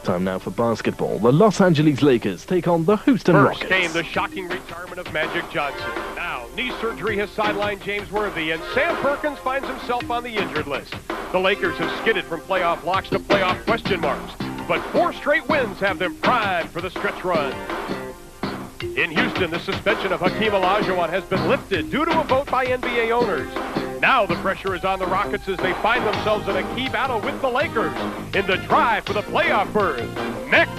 Time now for basketball. The Los Angeles Lakers take on the Houston First Rockets. came the shocking retirement of Magic Johnson. Now, knee surgery has sidelined James Worthy, and Sam Perkins finds himself on the injured list. The Lakers have skidded from playoff locks to playoff question marks, but 4 straight wins have them primed for the stretch run. In Houston, the suspension of Hakeem Olajuwon has been lifted due to a vote by NBA owners. Now the pressure is on the Rockets as they find themselves in a key battle with the Lakers in the drive for the playoff berth. Next.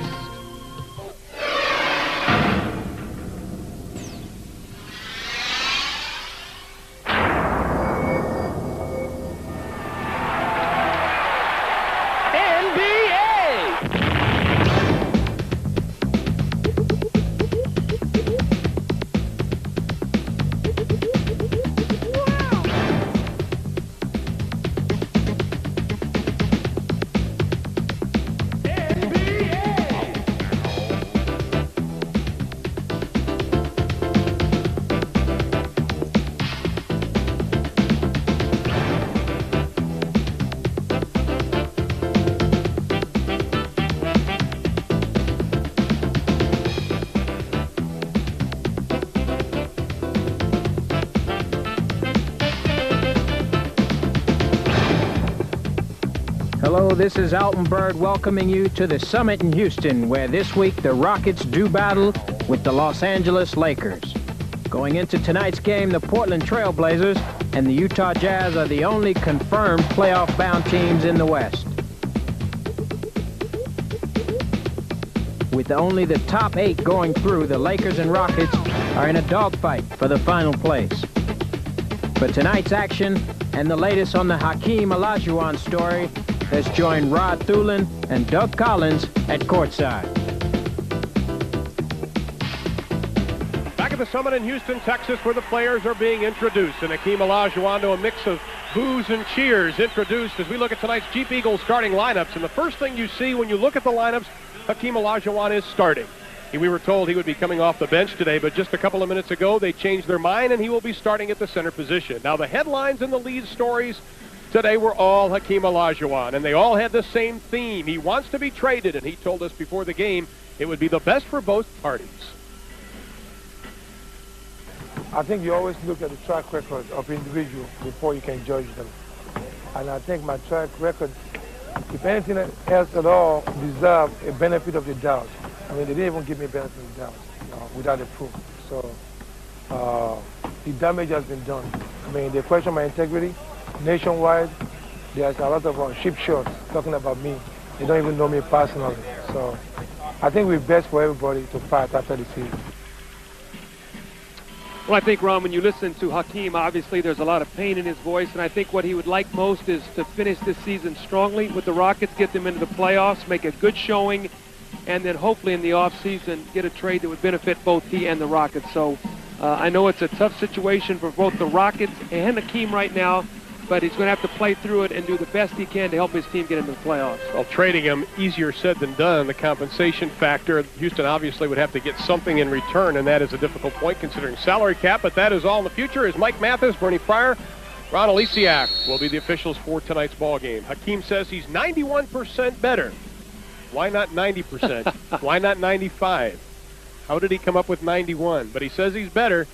Hello, this is Alton Bird welcoming you to the Summit in Houston, where this week the Rockets do battle with the Los Angeles Lakers. Going into tonight's game, the Portland Trail Blazers and the Utah Jazz are the only confirmed playoff-bound teams in the West. With only the top 8 going through, the Lakers and Rockets are in a dogfight for the final place. For tonight's action and the latest on the Hakeem Olajuwon story, let's join Rod Thulin and Doug Collins at courtside. Back at the Summit in Houston, Texas, where the players are being introduced. And Hakeem Olajuwon, to a mix of boos and cheers, introduced as we look at tonight's Jeep Eagles starting lineups. And the first thing you see when you look at the lineups, Hakeem Olajuwon is starting. We were told he would be coming off the bench today, but just a couple of minutes ago, they changed their mind, and he will be starting at the center position. Now, the headlines and the lead stories today were all Hakeem Olajuwon, and they all had the same theme. He wants to be traded, and he told us before the game it would be the best for both parties. I think you always look at the track record of individuals before you can judge them. And I think my track record, if anything else at all, deserves a benefit of the doubt. I mean, they didn't even give me a benefit of the doubt, without a proof. So the damage has been done. I mean, they question my integrity. Nationwide, there's a lot of cheap shots talking about me. They don't even know me personally. So I think we're best for everybody to fight after the season. Well, I think, Ron, when you listen to Hakeem, obviously there's a lot of pain in his voice, and I think what he would like most is to finish this season strongly with the Rockets, get them into the playoffs, make a good showing, and then hopefully in the offseason get a trade that would benefit both he and the Rockets. So I know it's a tough situation for both the Rockets and Hakeem right now, but he's going to have to play through it and do the best he can to help his team get into the playoffs. Well, trading him, easier said than done. The compensation factor, Houston obviously would have to get something in return, and that is a difficult point considering salary cap, but that is all in the future. As Mike Mathis, Bernie Fryer, Ron Alesiak will be the officials for tonight's ball game. Hakeem says he's 91% better. Why not 90%? Why not 95? How did he come up with 91? But he says he's better.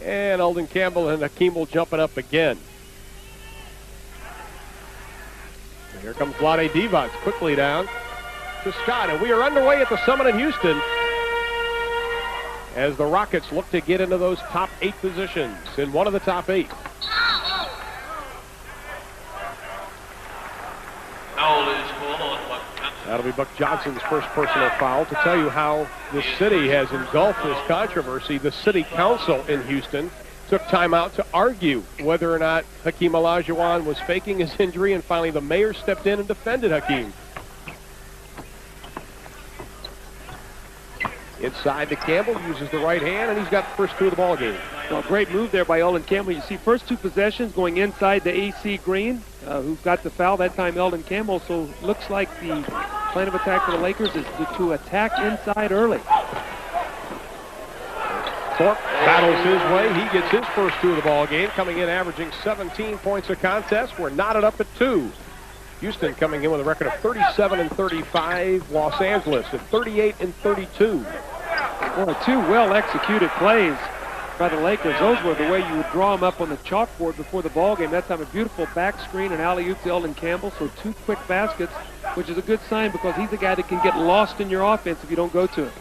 And Eldon Campbell and Hakeem will jump it up again. And here comes Vlade Divac quickly down to Scott. And we are underway at the Summit in Houston as the Rockets look to get into those top 8 positions in one of the top 8. That'll be Buck Johnson's first personal foul. To tell you how the city has engulfed this controversy, the city council in Houston took time out to argue whether or not Hakeem Olajuwon was faking his injury, and finally the mayor stepped in and defended Hakeem. Inside to Campbell, uses the right hand, and he's got the first 2 of the ball game. Well, great move there by Eldon Campbell. You see first 2 possessions going inside the AC Green, who got the foul that time, Eldon Campbell. So looks like the plan of attack for the Lakers is to attack inside early. Thorpe battles his way. He gets his first 2 of the ball game, coming in averaging 17 points a contest. We're knotted up at 2. Houston coming in with a record of 37-35. Los Angeles at 38-32. Well, two well-executed plays by the Lakers. Those were the way you would draw them up on the chalkboard before the ball game. That time a beautiful back screen and alley-oop to Eldon Campbell. So two quick baskets, which is a good sign because he's a guy that can get lost in your offense if you don't go to him.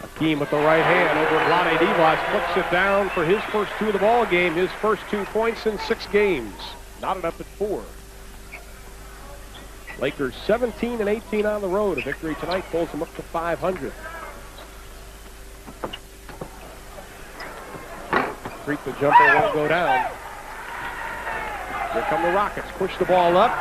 Hakeem with the right hand over Vlade Divac, flips it down for his first two of the ball game, his first 2 points in 6 games. Knotted up at 4. Lakers 17-18 on the road. A victory tonight pulls them up to 500. Creek, the jumper won't go down. Here come the Rockets. Push the ball up.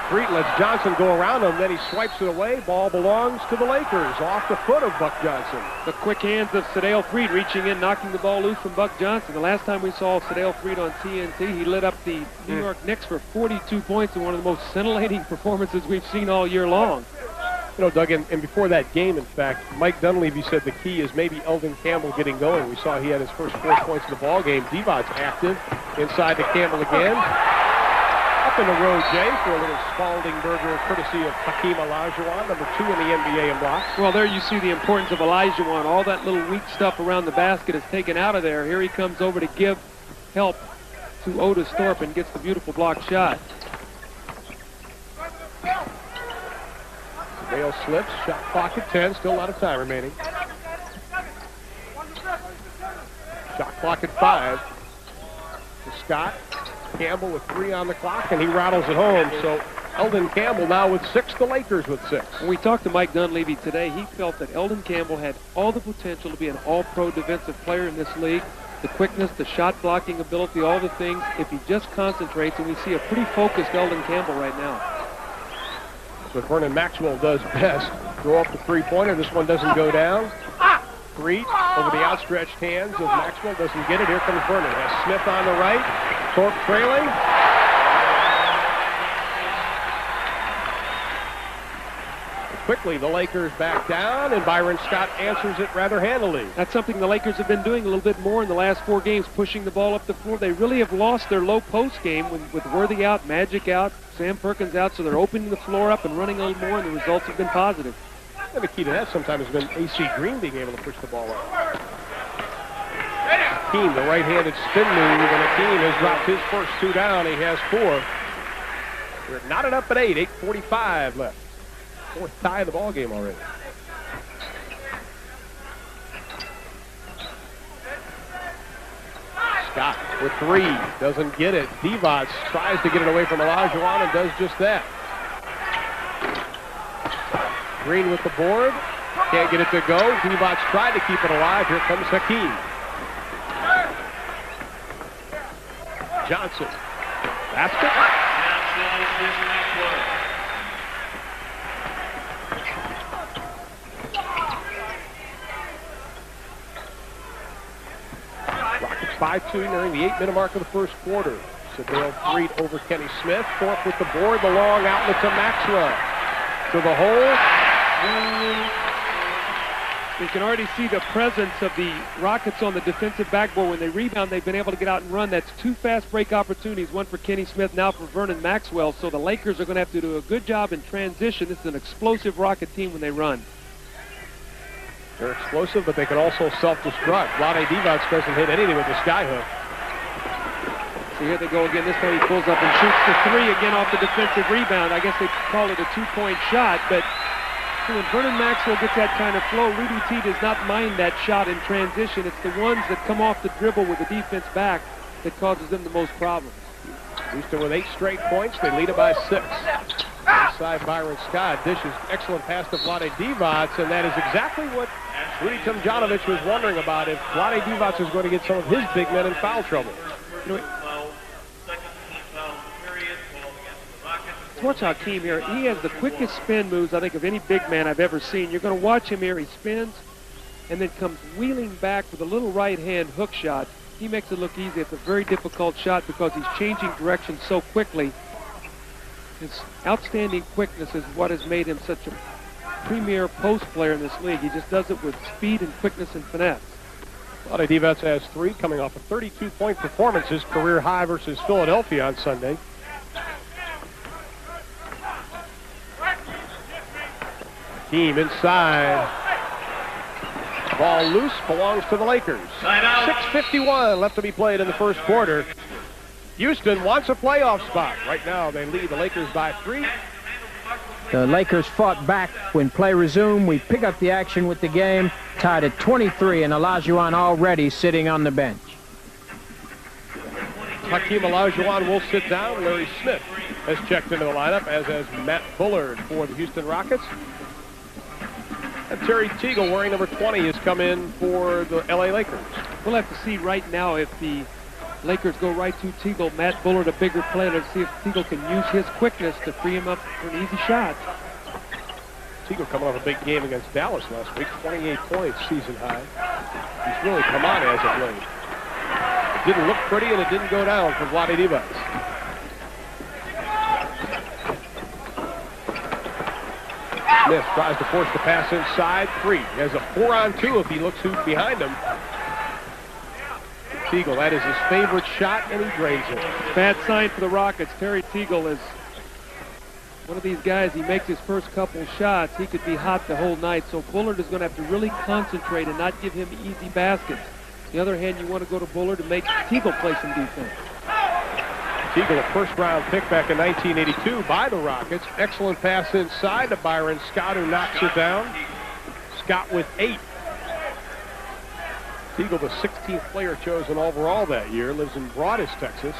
Creek lets Johnson go around him, then he swipes it away. Ball belongs to the Lakers, off the foot of Buck Johnson. The quick hands of Sedale Freed reaching in, knocking the ball loose from Buck Johnson. The last time we saw Sedale Freed on TNT, he lit up the New York Knicks for 42 points in one of the most scintillating performances we've seen all year long. You know, Doug, and before that game, in fact, Mike Dunleavy said the key is maybe Eldon Campbell getting going. We saw he had his first 4 points in the ball game. Divac active inside to Campbell again. Up in the road, Jay, for a little Spalding burger courtesy of Hakeem Olajuwon, number 2 in the NBA in blocks. Well, there you see the importance of Olajuwon. All that little weak stuff around the basket is taken out of there. Here he comes over to give help to Otis Thorpe and gets the beautiful block shot. Bale slips, shot clock at 10, still a lot of time remaining. Shot clock at 5. To Scott. Campbell with 3 on the clock, and he rattles it home. So Eldon Campbell now with 6, the Lakers with 6. When we talked to Mike Dunleavy today, he felt that Eldon Campbell had all the potential to be an all-pro defensive player in this league. The quickness, the shot blocking ability, all the things, if he just concentrates, and we see a pretty focused Eldon Campbell right now. What Vernon Maxwell does best, throw up the three-pointer. This one doesn't go down. Reed over the outstretched hands of Maxwell, doesn't get it. Here comes Vernon. Has Smith on the right. Thorpe trailing. Quickly, the Lakers back down, and Byron Scott answers it rather handily. That's something the Lakers have been doing a little bit more in the last 4 games, pushing the ball up the floor. They really have lost their low post game with Worthy out, Magic out, Sam Perkins out, so they're opening the floor up and running a little more, and the results have been positive. And the key to that sometimes has been A.C. Green being able to push the ball up. Hakeem, the right-handed spin move, and Hakeem has dropped his first 2 down. He has 4. We're knotted up at 8, 8:45 left. 4th tie of the ball game already. Scott with 3, doesn't get it. Divac tries to get it away from Olajuwon and does just that. Green with the board, can't get it to go. Divac tried to keep it alive. Here comes Hakeem. Johnson, basket. Rockets 5-2 nearing the 8-minute mark of the first quarter. Sedale Freed over Kenny Smith. Thorpe with the board, the long outlet to Maxwell. To the hole. You can already see the presence of the Rockets on the defensive backboard. When they rebound, they've been able to get out and run. That's 2 fast break opportunities, one for Kenny Smith, now for Vernon Maxwell. So the Lakers are going to have to do a good job in transition. This is an explosive Rocket team when they run. They're explosive, but they can also self-destruct. Vlade Divac doesn't hit anything with the skyhook. So here they go again. This time he pulls up and shoots the 3 again off the defensive rebound. I guess they call it a 2-point shot, but when Vernon Maxwell gets that kind of flow, Rudy T does not mind that shot in transition. It's the ones that come off the dribble with the defense back that causes them the most problems. Houston with 8 straight points. They lead it by 6. Inside Byron Scott dishes excellent pass to Vlade Divac, and that is exactly what Rudy Tomljanovic was wondering about, if Vlade Divac is going to get some of his big men in foul trouble. You know, watch Hakeem here. He has the quickest spin moves, I think, of any big man I've ever seen. You're going to watch him here. He spins and then comes wheeling back with a little right-hand hook shot. He makes it look easy. It's a very difficult shot because he's changing direction so quickly. His outstanding quickness is what has made him such a premier post player in this league. He just does it with speed and quickness and finesse. Vlade Divac has 3, coming off a 32-point performance, his career high versus Philadelphia on Sunday. Hakeem inside. Ball loose, belongs to the Lakers. 6:51 left to be played in the first quarter. Houston wants a playoff spot. Right now, they lead the Lakers by 3. The Lakers fought back when play resumed. We pick up the action with the game, tied at 23, and Olajuwon already sitting on the bench. Hakeem Olajuwon will sit down. Larry Smith has checked into the lineup, as has Matt Bullard for the Houston Rockets. And Terry Teagle, wearing number 20, has come in for the LA Lakers. We'll have to see right now if the Lakers go right to Teagle. Matt Bullard, a bigger player, to see if Teagle can use his quickness to free him up for an easy shot. Teagle coming off a big game against Dallas last week, 28 points, season high. He's really come on as of late. It didn't look pretty, and it didn't go down for Vlade Divac. Smith tries to force the pass inside. 3. He has a 4-on-2 if he looks who's behind him. Teagle, that is his favorite shot, and he drains it. Bad sign for the Rockets. Terry Teagle is one of these guys. He makes his first couple shots. He could be hot the whole night. So Bullard is going to have to really concentrate and not give him easy baskets. On the other hand, you want to go to Bullard to make Teagle play some defense. Teagle, a first-round pick back in 1982 by the Rockets. Excellent pass inside to Byron Scott, who knocks it down. Scott with 8. Teagle, the 16th player chosen overall that year, lives in Broadus, Texas.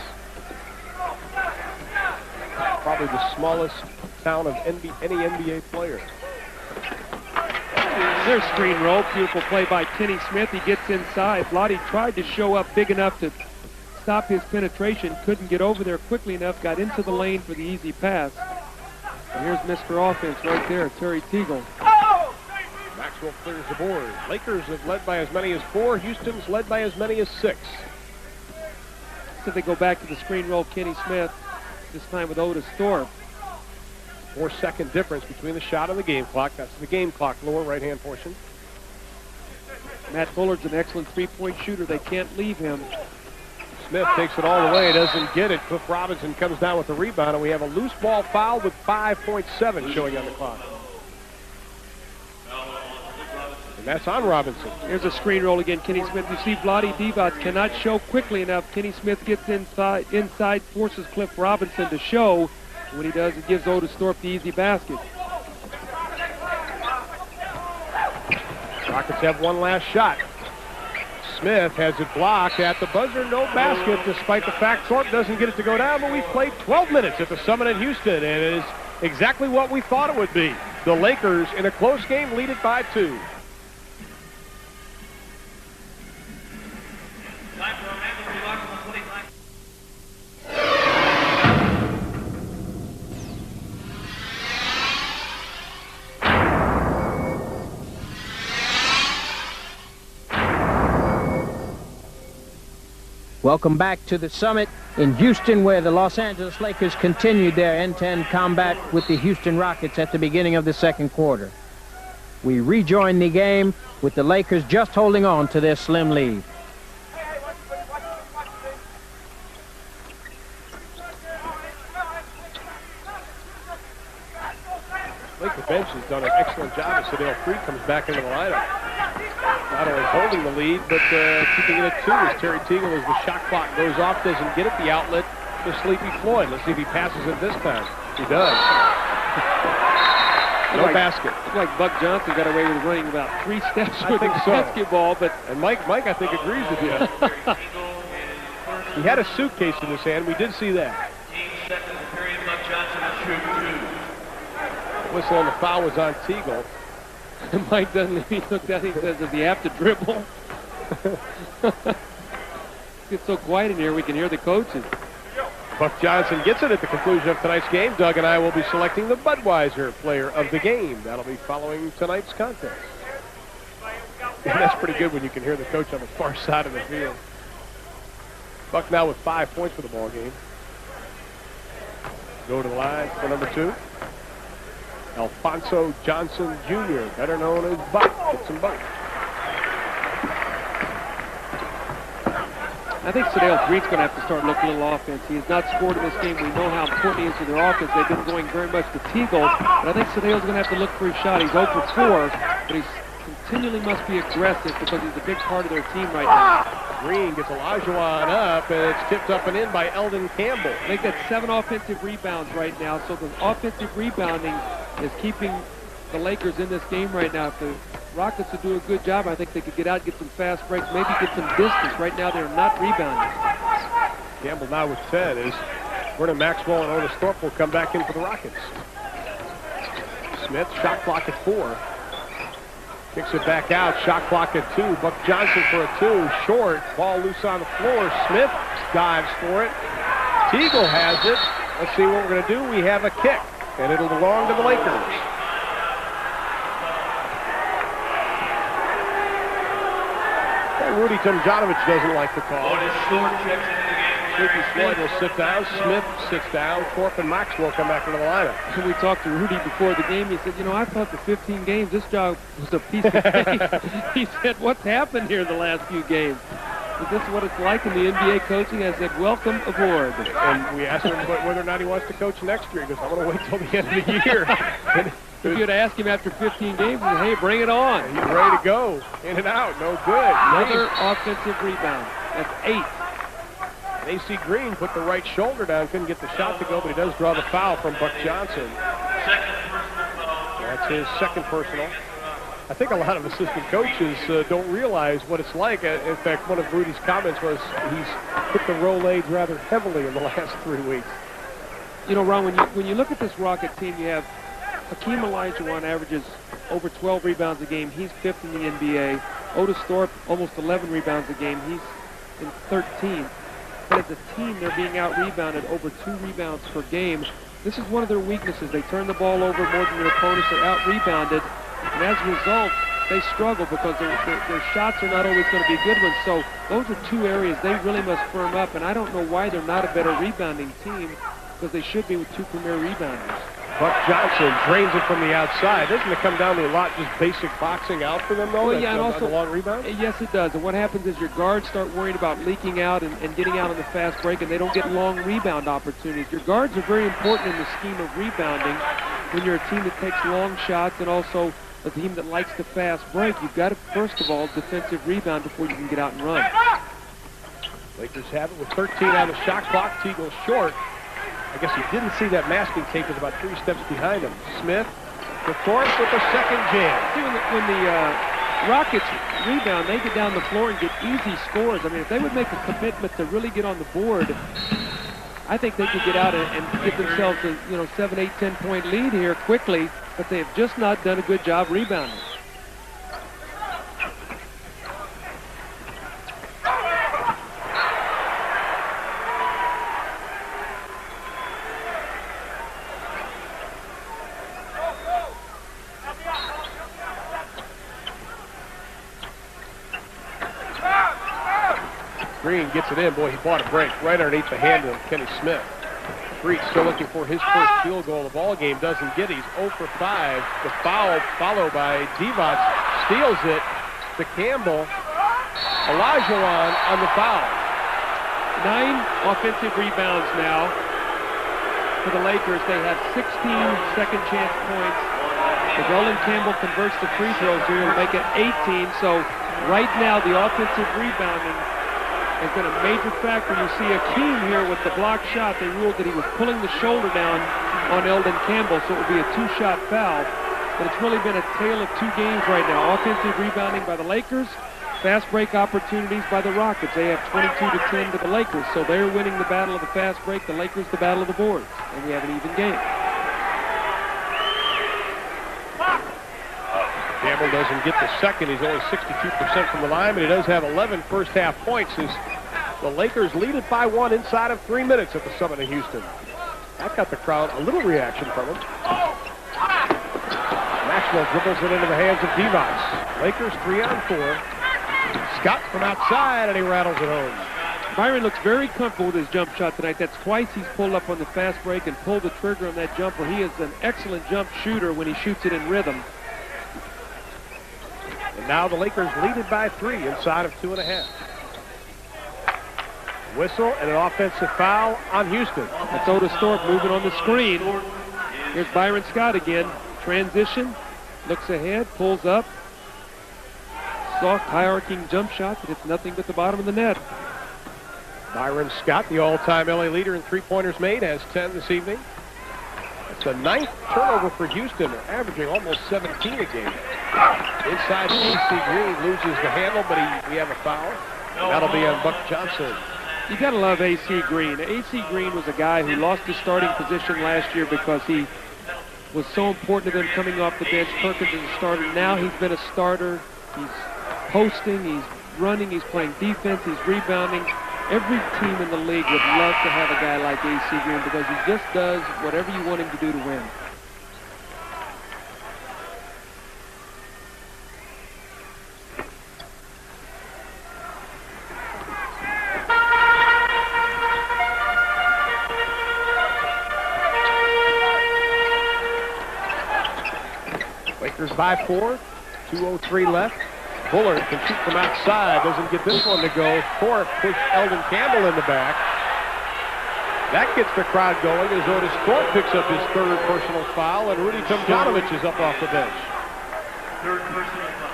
Probably the smallest town of any NBA player. There's screen roll. Beautiful play by Kenny Smith. He gets inside. Vlade tried to show up big enough to stop his penetration. Couldn't get over there quickly enough. Got into the lane for the easy pass. And here's Mr. Offense right there, Terry Teagle. Maxwell clears the board. Lakers have led by as many as 4. Houston's led by as many as 6. So they go back to the screen roll. Kenny Smith, this time with Otis Thorpe. 4-second difference between the shot and the game clock. That's the game clock, lower right-hand portion. Matt Bullard's an excellent three-point shooter. They can't leave him. Smith takes it all the way, doesn't get it. Cliff Robinson comes down with the rebound, and we have a loose ball foul with 5.7 showing on the clock. And that's on Robinson. Here's a screen roll again. Kenny Smith. You see Vlade Divac cannot show quickly enough. Kenny Smith gets inside, forces Cliff Robinson to show. When he does, it gives Otis Thorpe the easy basket. Rockets have one last shot. Smith has it blocked at the buzzer. No basket, despite the fact Thorpe doesn't get it to go down. But we've played 12 minutes at the Summit in Houston, and it is exactly what we thought it would be. The Lakers, in a close game, lead it by 2. Welcome back to the Summit in Houston, where the Los Angeles Lakers continued their end-to-end combat with the Houston Rockets at the beginning of the second quarter. We rejoin the game with the Lakers just holding on to their slim lead. Laker bench has done an excellent job as Sadale Creed comes back into the lineup. Not only holding the lead, but keeping it at 2 as Terry Teagle, as the shot clock goes off, doesn't get it the outlet to Sleepy Floyd. Let's see if he passes it this time. He does. No basket. Like Buck Johnson got away with running about 3 steps with the basketball, but and Mike, I think, agrees with you. He had a suitcase in his hand. We did see that. Whistle on the foul was on Teagle. Mike doesn't even look at him. He says, does he have to dribble? It's so quiet in here, we can hear the coaches. Buck Johnson gets it at the conclusion of tonight's game. Doug and I will be selecting the Budweiser player of the game. That'll be following tonight's contest. And that's pretty good when you can hear the coach on the far side of the field. Buck now with 5 points for the ball game. Go to the line for number 2. Alfonso Johnson Jr., better known as Buck. Gets him Buck. I think Sedale Green's going to have to start looking a little offense. He has not scored in this game. We know how important he is to their offense. They've been going very much to Teagle, but I think Sedale's going to have to look for his shot. He's 0 for 4, but he's continually must be aggressive because he's a big part of their team right now. Green gets Olajuwon up, and it's tipped up and in by Eldon Campbell. They've got 7 offensive rebounds right now, so the offensive rebounding is keeping the Lakers in this game right now. If the Rockets would do a good job, I think they could get out, get some fast breaks, maybe get some distance. Right now, they're not rebounding. Campbell now with 10 is Vernon Maxwell and Otis Thorpe will come back in for the Rockets. Smith, shot clock at 4. Kicks it back out, shot clock at 2. Buck Johnson for a 2, short, ball loose on the floor. Smith dives for it. Teagle has it. Let's see what we're going to do. We have a kick, and it'll belong to the Lakers. Rudy Tomjanovich doesn't like the call. Sleepy Floyd will sit down. Smith sits down. Thorpe and Maxwell come back into the lineup. So we talked to Rudy before the game. He said, you know, I thought the 15 games, this job was a piece of cake. He said, what's happened here the last few games? Is this what it's like in the NBA coaching? I said, welcome aboard. And we asked him whether or not he wants to coach next year. He goes, I'm going to wait till the end of the year. If you'd asked him after 15 games, he said, hey, bring it on. He's ready to go. In and out. No good. Another offensive rebound. That's 8. AC Green put the right shoulder down. Couldn't get the shot to go, but he does draw the foul from Buck Johnson. That's his second personal. I think a lot of assistant coaches don't realize what it's like. In fact, one of Rudy's comments was he's hit the Rolaids rather heavily in the last 3 weeks. You know, Ron, when you look at this Rocket team, you have Hakeem Olajuwon averages over 12 rebounds a game. He's 5th in the NBA. Otis Thorpe, almost 11 rebounds a game. He's in 13th. But as a team, they're being out-rebounded over 2 rebounds per game. This is one of their weaknesses. They turn the ball over more than their opponents. They're out-rebounded. And as a result, they struggle because their shots are not always going to be good ones. So those are 2 areas they really must firm up. And I don't know why they're not a better rebounding team, because they should be with 2 premier rebounders. Buck Johnson drains it from the outside. Doesn't it come down to a lot just basic boxing out for them, though? Well, yeah, and also long rebound? Yes, it does. And what happens is your guards start worrying about leaking out and getting out on the fast break, and they don't get long rebound opportunities. Your guards are very important in the scheme of rebounding when you're a team that takes long shots and also a team that likes to fast break. You've got to, first of all, defensive rebound before you can get out and run. Lakers have it with 13 on the shot clock. Teagle short. I guess he didn't see that masking tape was about 3 steps behind him. Smith to Thorpe with the second jam. See, when the Rockets rebound, they get down the floor and get easy scores. I mean, if they would make a commitment to really get on the board, I think they could get out and give themselves a 7, 8, 10-point lead here quickly, but they have just not done a good job rebounding. Green gets it in. Boy, he bought a break right underneath the hand of Kenny Smith. Breach still looking for his first field goal of the ball game. Doesn't get it. He's 0 for 5. The foul followed by Divac. Steals it to Campbell. Olajuwon on the foul. 9 offensive rebounds now for the Lakers. They have 16 second chance points. If Eldon Campbell converts the free throws here, he'll make it 18. So right now the offensive rebounding has been a major factor. You see Hakeem here with the block shot. They ruled that he was pulling the shoulder down on Eldon Campbell, so it would be a 2-shot foul. But it's really been a tale of 2 games right now. Offensive rebounding by the Lakers, fast break opportunities by the Rockets. They have 22-10 to the Lakers, so they're winning the battle of the fast break. The Lakers the battle of the boards, and we have an even game. Campbell doesn't get the second. He's only 62% from the line, but he does have 11 first-half points as the Lakers lead it by 1 inside of 3 minutes at the Summit in Houston. That got the crowd a little reaction from him. Maxwell dribbles it into the hands of Divac. Lakers 3 on 4. Scott from outside, and he rattles it home. Byron looks very comfortable with his jump shot tonight. That's twice he's pulled up on the fast break and pulled the trigger on that jumper. He is an excellent jump shooter when he shoots it in rhythm. And now the Lakers lead it by 3 inside of 2.5. Whistle and an offensive foul on Houston. That's Otis Thorpe moving on the screen. Here's Byron Scott again. Transition, looks ahead, pulls up. Soft, high-arcing jump shot, but it's nothing but the bottom of the net. Byron Scott, the all-time LA leader in three-pointers made, has 10 this evening. It's a 9th turnover for Houston. They're averaging almost 17 a game. Inside, A.C. Green loses the handle, but we have a foul. That'll be on Buck Johnson. You got to love A.C. Green. A.C. Green was a guy who lost his starting position last year because he was so important to them coming off the bench. Perkins is a starter. Now he's been a starter. He's posting, he's running, he's playing defense, he's rebounding. Every team in the league would love to have a guy like A.C. Green because he just does whatever you want him to do to win. Lakers by 4, 2:03 left. Bullard can shoot from outside, doesn't get this one to go. Thorpe pushed Eldon Campbell in the back. That gets the crowd going as Otis Thorpe picks up his 3rd personal foul, and Rudy Tomjanovich is up off the bench.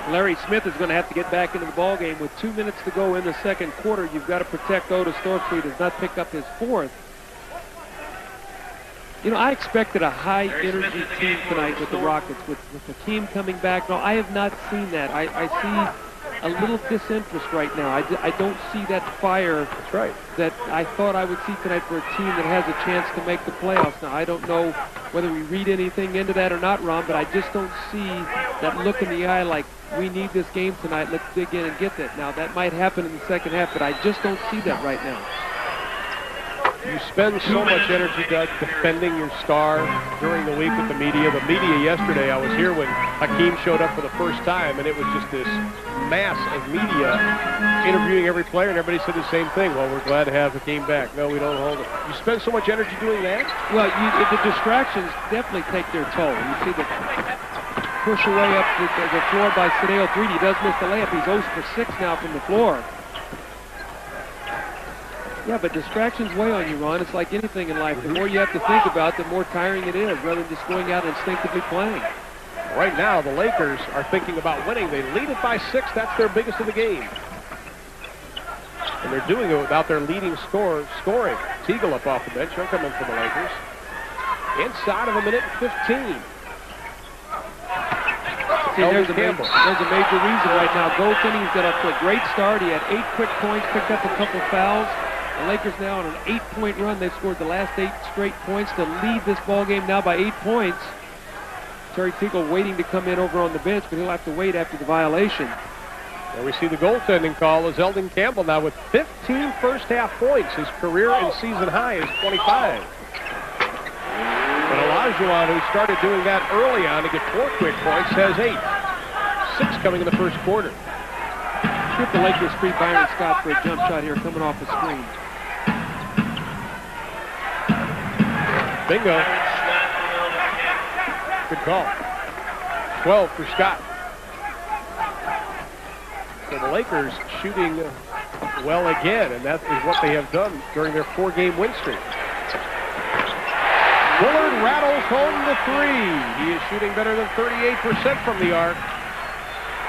Larry Smith is going to have to get back into the ball game with 2 minutes to go in the second quarter. You've got to protect Otis Thorpe so he does not pick up his 4th. You know, I expected a high-energy team tonight with the Rockets, with the team coming back. No, I have not seen that. I see a little disinterest right now. I don't see that fire. That's right. That I thought I would see tonight for a team that has a chance to make the playoffs. Now, I don't know whether we read anything into that or not, Ron, but I just don't see that look in the eye like, we need this game tonight, let's dig in and get that. Now, that might happen in the second half, but I just don't see that right now. You spend so much energy, Doug, defending your star during the week with the media. The media yesterday, I was here when Hakeem showed up for the first time, and it was just this mass of media interviewing every player, and everybody said the same thing. Well, we're glad to have Hakeem back. No, we don't hold it. You spend so much energy doing that? Well, the distractions definitely take their toll. You see the push away up the floor by Sadeo Three. He does miss the layup. He's 0 for 6 now from the floor. Yeah, but distractions weigh on you, Ron. It's like anything in life. The more you have to think about, the more tiring it is, rather than just going out and instinctively playing. Right now, the Lakers are thinking about winning. They lead it by 6. That's their biggest of the game. And they're doing it without their leading scoring. Teagle up off the bench. He'll come in for the Lakers. Inside of 1:15. See, there's a major reason right now. Goaltending's got up to a great start. He had 8 quick points, picked up a couple fouls. The Lakers now on an 8-point run. They've scored the last 8 straight points to lead this ball game now by 8 points. Terry Teagle waiting to come in over on the bench, but he'll have to wait after the violation. There we see the goaltending call as Eldon Campbell now with 15 first-half points. His career and season high is 25. But Olajuwon, who started doing that early on to get 4 quick points, has 8. 6 coming in the first quarter. See if the Lakers free Byron Scott for a jump shot here coming off the screen. Bingo. Good call. 12 for Scott. So the Lakers shooting well again, and that is what they have done during their 4-game win streak. Bullard rattles home the 3. He is shooting better than 38% from the arc.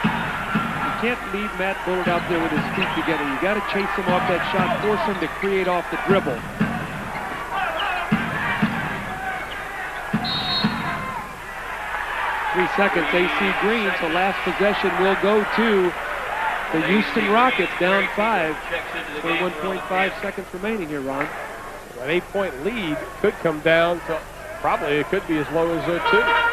You can't leave Matt Bullard out there with his feet together. You got to chase him off that shot, force him to create off the dribble. Three seconds, A.C. Green, so last possession will go to the Houston Rockets, down 5. 21.5 seconds remaining here, Ron. An 8-point lead could come down to probably, it could be as low as 2.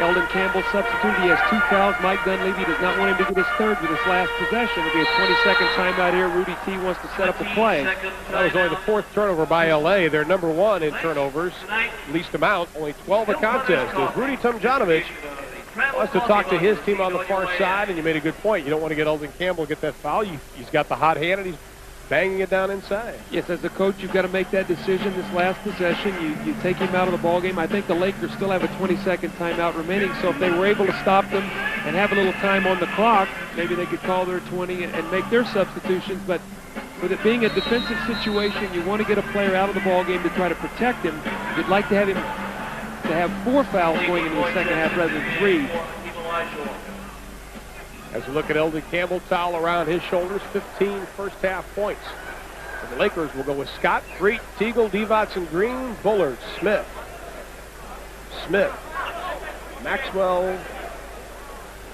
Eldon Campbell substituted. He has 2 fouls. Mike Dunleavy does not want him to get his 3rd with his last possession. It'll be a 20-second timeout here. Rudy T wants to set up the play. That was only the 4th turnover by L.A. They're number 1 in turnovers, least amount, only 12 a contest. As Rudy Tomjanovich wants to talk to his team on the far side, and you made a good point. You don't want to get Eldon Campbell get that foul. He's got the hot hand, and he's banging it down inside. Yes, as a coach, you've got to make that decision this last possession. You take him out of the ballgame. I think the Lakers still have a 20-second timeout remaining, so if they were able to stop them and have a little time on the clock, maybe they could call their 20 and make their substitutions. But with it being a defensive situation, you want to get a player out of the ball game to try to protect him. You'd like to have him to have 4 fouls going into the second half rather than 3. As we look at Eldon Campbell, towel around his shoulders, 15 first half points. And the Lakers will go with Scott, Freet, Teagle, Divac, and Green, Bullard, Smith, Maxwell,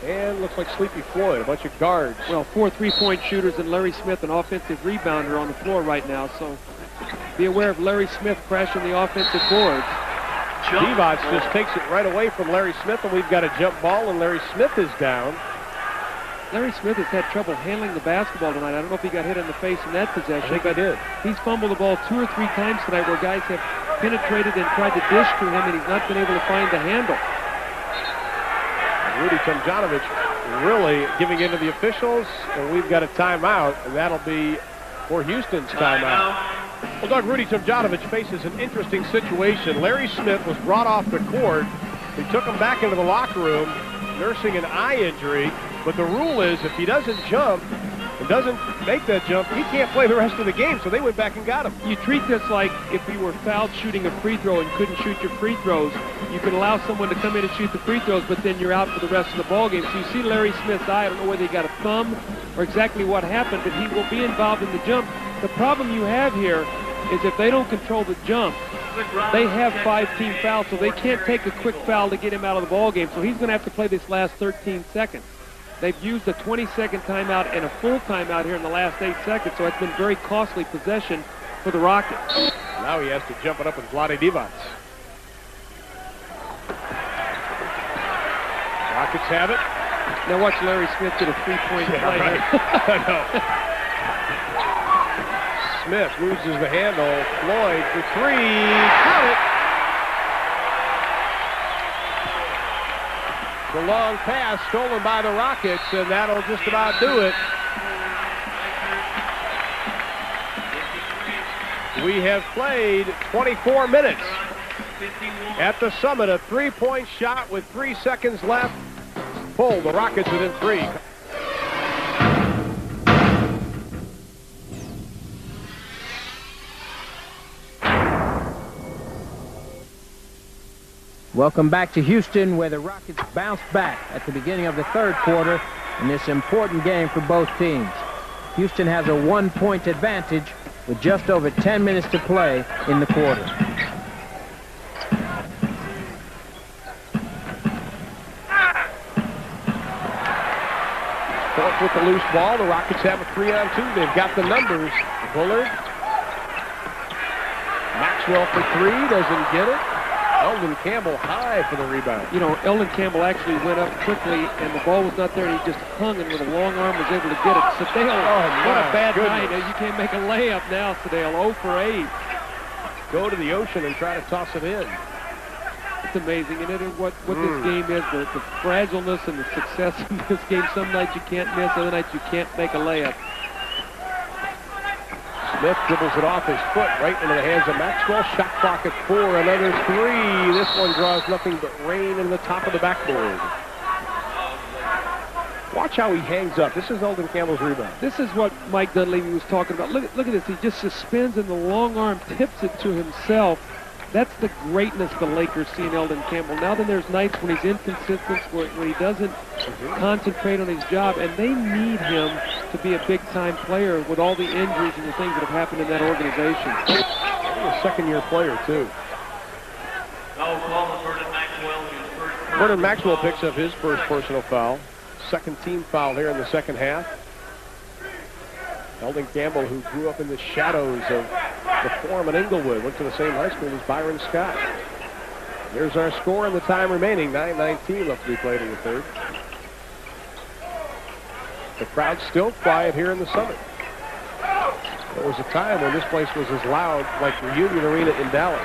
and looks like Sleepy Floyd, a bunch of guards. Well, 4 3-point shooters and Larry Smith, an offensive rebounder on the floor right now. So be aware of Larry Smith crashing the offensive boards. Divac just takes it right away from Larry Smith, and we've got a jump ball, and Larry Smith is down. Larry Smith has had trouble handling the basketball tonight. I don't know if he got hit in the face in that possession. I think I did. He's fumbled the ball 2 or 3 times tonight where guys have penetrated and tried to dish to him, and he's not been able to find the handle. Rudy Tomjanovich really giving in to the officials, and we've got a timeout, and that'll be for Houston's timeout. Well, Doug, Rudy Tomjanovich faces an interesting situation. Larry Smith was brought off the court. They took him back into the locker room, nursing an eye injury. But the rule is if he doesn't jump and doesn't make that jump, he can't play the rest of the game. So they went back and got him. You treat this like if you were fouled shooting a free throw and couldn't shoot your free throws. You can allow someone to come in and shoot the free throws, but then you're out for the rest of the ball game. So you see Larry Smith's eye. I don't know whether he got a thumb or exactly what happened, but he will be involved in the jump. The problem you have here is if they don't control the jump, they have 5 team fouls, so they can't take a quick foul to get him out of the ball game. So he's going to have to play this last 13 seconds. They've used a 20-second timeout and a full timeout here in the last 8 seconds, so it's been very costly possession for the Rockets. Now he has to jump it up with Vlade Divac. Rockets have it. Now watch Larry Smith get a 3-point play. Right. Smith loses the handle. Floyd for 3. Count it. The long pass stolen by the Rockets, and that'll just about do it. We have played 24 minutes. At the Summit, a 3-point shot with 3 seconds left. Pull the Rockets within 3. Welcome back to Houston, where the Rockets bounced back at the beginning of the 3rd quarter in this important game for both teams. Houston has a 1-point advantage with just over 10 minutes to play in the quarter. Fourth with the loose ball. The Rockets have a 3-on-2. They've got the numbers. Bullard. Maxwell for 3. Doesn't get it. Eldon Campbell high for the rebound. You know, Eldon Campbell actually went up quickly, and the ball was not there, and he just hung, and with a long arm was able to get it. Sedale, what a bad night. You can't make a layup now, Sedale. 0 for 8. Go to the ocean and try to toss it in. It's amazing, and what this game is, the fragileness and the success in this game. Some nights you can't miss, other nights you can't make a layup. Smith dribbles it off his foot right into the hands of Maxwell. Shot clock at 4, another 3. This one draws nothing but rain in the top of the backboard. Watch how he hangs up. This is Eldon Campbell's rebound. This is what Mike Dunleavy was talking about. Look at this. He just suspends and the long arm tips it to himself. That's the greatness the Lakers see in Eldon Campbell. Now then there's nights when he's inconsistent, where he doesn't concentrate on his job, and they need him to be a big-time player with all the injuries and the things that have happened in that organization. He's a second-year player, too. Vernon Maxwell picks up his first personal foul. Second team foul here in the second half. Eldon Campbell, who grew up in the shadows of the Forum in Inglewood, went to the same high school as Byron Scott. Here's our score and the time remaining. 9:19 left to be played in the 3rd. The crowd's still quiet here in the Summit. There was a time when this place was as loud like Reunion Arena in Dallas.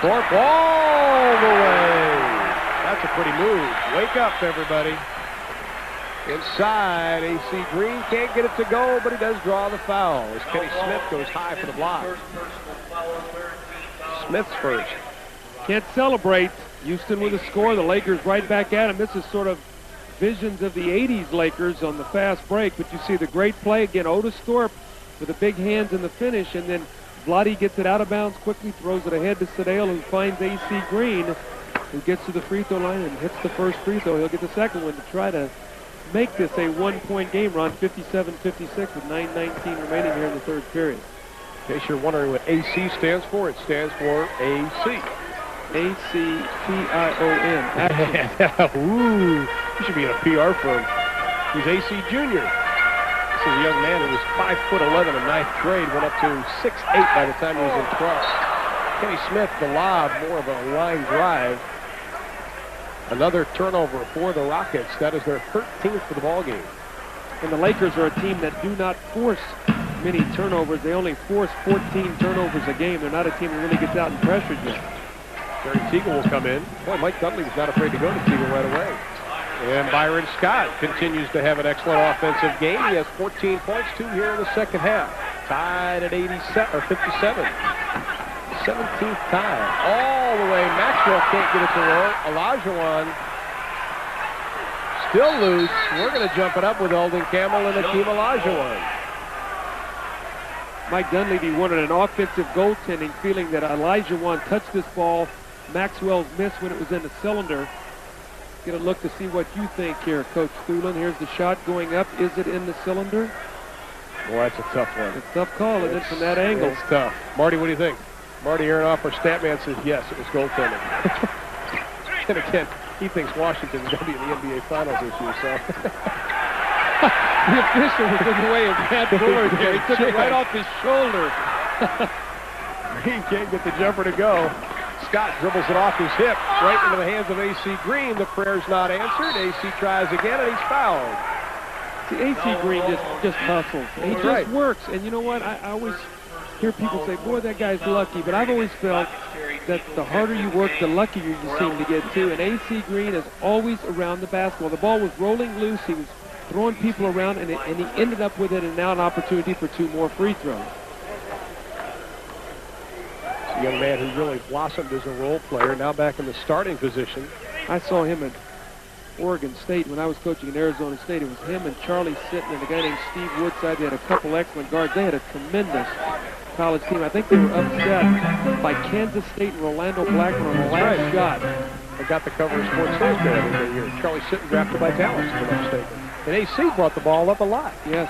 Thorpe all the way. That's a pretty move. Wake up, everybody. Inside, A.C. Green can't get it to go, but he does draw the foul as Kenny Smith goes high for the block. Smith's first. Can't celebrate. Houston with a score. The Lakers right back at him. This is sort of visions of the 80s Lakers on the fast break, but you see the great play again. Otis Thorpe with the big hands in the finish, and then Vlade gets it out of bounds quickly, throws it ahead to Sedale, who finds A.C. Green, who gets to the free throw line and hits the first free throw. He'll get the second one to try to make this a one-point game run, 57-56 with 9:19 remaining here in the third period. In case you're wondering what AC stands for, it stands for AC. A-C-T-I-O-N. Ooh, he should be in a PR firm. He's AC Junior. This is a young man who was 5'11" in ninth grade, went up to 6'8" by the time he was in 12th. Kenny Smith, the lob, more of a line drive. Another turnover for the Rockets. That is their 13th for the ball game. And the Lakers are a team that do not force many turnovers. They only force 14 turnovers a game. They're not a team that really gets out and pressures you. Jerry Teagle will come in. Boy, Mike Dudley was not afraid to go to Teagle right away. And Byron Scott continues to have an excellent offensive game. He has 14 points, 2 here in the second half. Tied at 57. 17th tie. All the way. Maxwell can't get it to roll. Olajuwon still loose. We're going to jump it up with Eldon Campbell and Akeem Olajuwon. Mike Dunleavy wanted an offensive goaltending, feeling that Olajuwon touched this ball. Maxwell's missed when it was in the cylinder. Get a look to see what you think here, Coach Thulin. Here's the shot going up. Is it in the cylinder? Boy, that's a tough one. It's a tough call, isn't it, from that angle? It's tough. Marty, what do you think? Marty Aronoff, our stat man, says yes, it was goaltending. And again, he thinks Washington's going to be in the NBA Finals this year, so. The official was in the way of Matt Bullard there. He took it right off his shoulder. Green can't get the jumper to go. Scott dribbles it off his hip right into the hands of A.C. Green. The prayer's not answered. A.C. tries again, and he's fouled. See, A.C. Green just hustles. He just works. And you know what? I always hear people say, boy, that guy's lucky. But I've always felt that the harder you work, the luckier you seem to get to. And A.C. Green is always around the basketball. The ball was rolling loose. He was throwing people around, and he ended up with it, and now an opportunity for 2 more free throws. A young man who really blossomed as a role player, now back in the starting position. I saw him at Oregon State when I was coaching at Arizona State. It was him and Charlie Sitton and a guy named Steve Woodside. They had a couple excellent guards. They had a tremendous college team. I think they were upset by Kansas State and Rolando Blackman on the last shot. I got the cover of Sports Illustrated that year. Charlie Sitton drafted by Dallas, if I'm not mistaken. And AC brought the ball up a lot. Yes.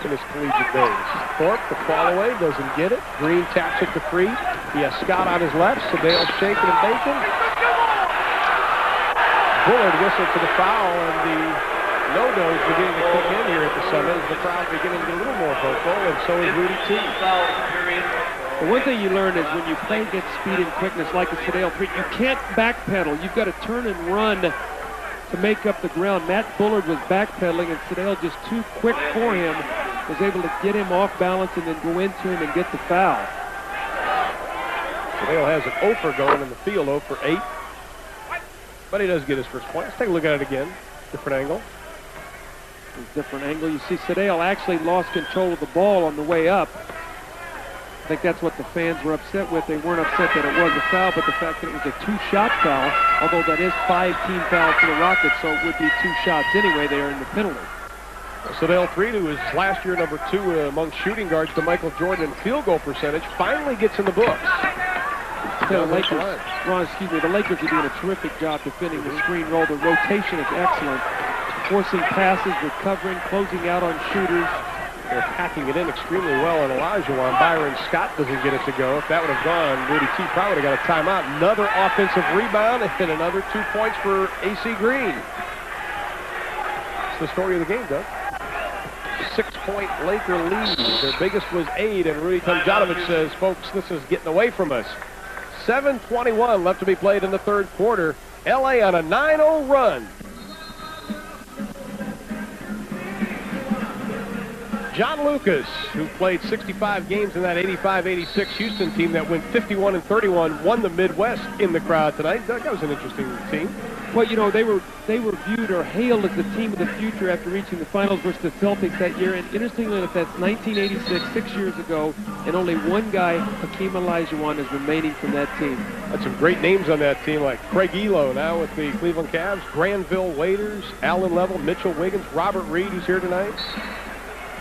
In his collegiate days. Thorpe, the fall away, doesn't get it. Green taps it to free. He has Scott on his left. Sedale shaking and baking. Bullard whistled for the foul, and the no-nos beginning to kick in here at the Summit as the crowd beginning to get a little more vocal, and so is Rudy T. The one thing you learn is when you play against speed and quickness like the Sedale 3, you can't backpedal. You've got to turn and run to make up the ground. Matt Bullard was backpedaling, and Sedale just too quick for him, was able to get him off balance and then go into him and get the foul. Sedale has an 0 for going in the field, 0 for 8. But he does get his first point. Let's take a look at it again. Different angle. Different angle. You see Sedale actually lost control of the ball on the way up. I think that's what the fans were upset with. They weren't upset that it was a foul, but the fact that it was a 2-shot foul, although that is 5 team fouls for the Rockets, so it would be 2 shots anyway. They are in the penalty. Sedale 3, who was last year number 2 among shooting guards to Michael Jordan in field goal percentage, finally gets in the books. The Lakers, the Lakers are doing a terrific job defending the screen roll. The rotation is excellent. Forcing passes, recovering, closing out on shooters. They're packing it in extremely well in Olajuwon. Byron Scott doesn't get it to go. If that would have gone, Rudy T probably would have got a timeout. Another offensive rebound and another 2 points for A.C. Green. It's the story of the game, Doug. 6-point Laker lead. Their biggest was 8, and Rudy Tomjanovich says, folks, this is getting away from us. 7:21 left to be played in the third quarter. L.A. on a 9-0 run. John Lucas, who played 65 games in that 85-86 Houston team that went 51-31, won the Midwest in the crowd tonight. Doug, that was an interesting team. Well, you know, they were viewed or hailed as the team of the future after reaching the finals versus the Celtics that year. And interestingly enough, that's 1986, 6 years ago, and only one guy, Hakeem Olajuwon, is remaining from that team. Had some great names on that team, like Craig Elo, now with the Cleveland Cavs, Granville Waiters, Allen Level, Mitchell Wiggins, Robert Reed, who's here tonight,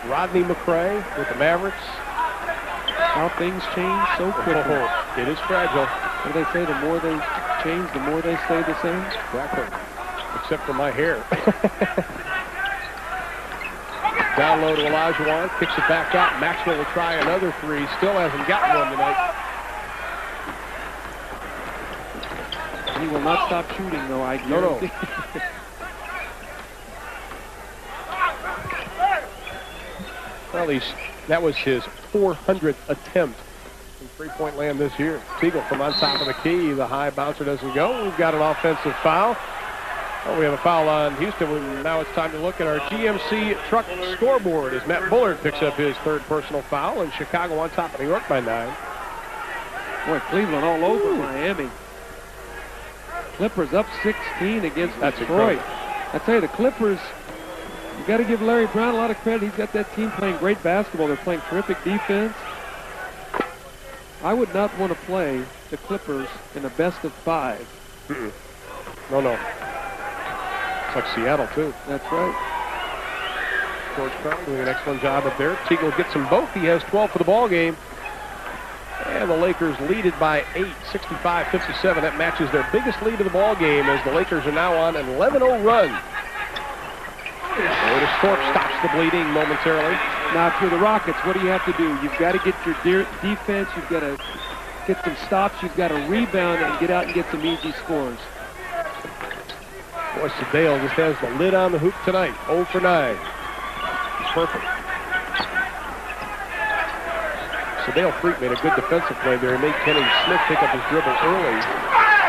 Rodney McRae with the Mavericks. How things change so quickly. It is fragile. What do they say? The more they change, the more they stay the same? Exactly. Except for my hair. Down low to Olajuwon, kicks it back out. Maxwell will try another three. Still hasn't gotten one tonight. He will not stop shooting, though, I No. guarantee. Well, that was his 400th attempt in three-point land this year. Teagle from on top of the key. The high bouncer doesn't go. We've got an offensive foul. Oh, we have a foul on Houston. Now it's time to look at our GMC truck scoreboard as Matt Bullard picks up his third personal foul, and Chicago on top of New York by 9. Boy, Cleveland all over Miami. Clippers up 16 against Detroit. I tell you, the Clippers, you got to give Larry Brown a lot of credit. He's got that team playing great basketball. They're playing terrific defense. I would not want to play the Clippers in a best of 5. No. It's like Seattle, too. That's right. George Crown doing an excellent job up there. Teagle gets them both. He has 12 for the ball game. And the Lakers lead it by 8, 65-57. That matches their biggest lead of the ball game as the Lakers are now on an 11-0 run. Otis Thorpe stops the bleeding momentarily. Now, if you're the Rockets, what do you have to do? You've got to get your defense. You've got to get some stops. You've got to rebound and get out and get some easy scores. Boy, Sedale just has the lid on the hoop tonight. 0 for 9. He's perfect. Sedale Freak made a good defensive play there. He made Kenny Smith pick up his dribble early.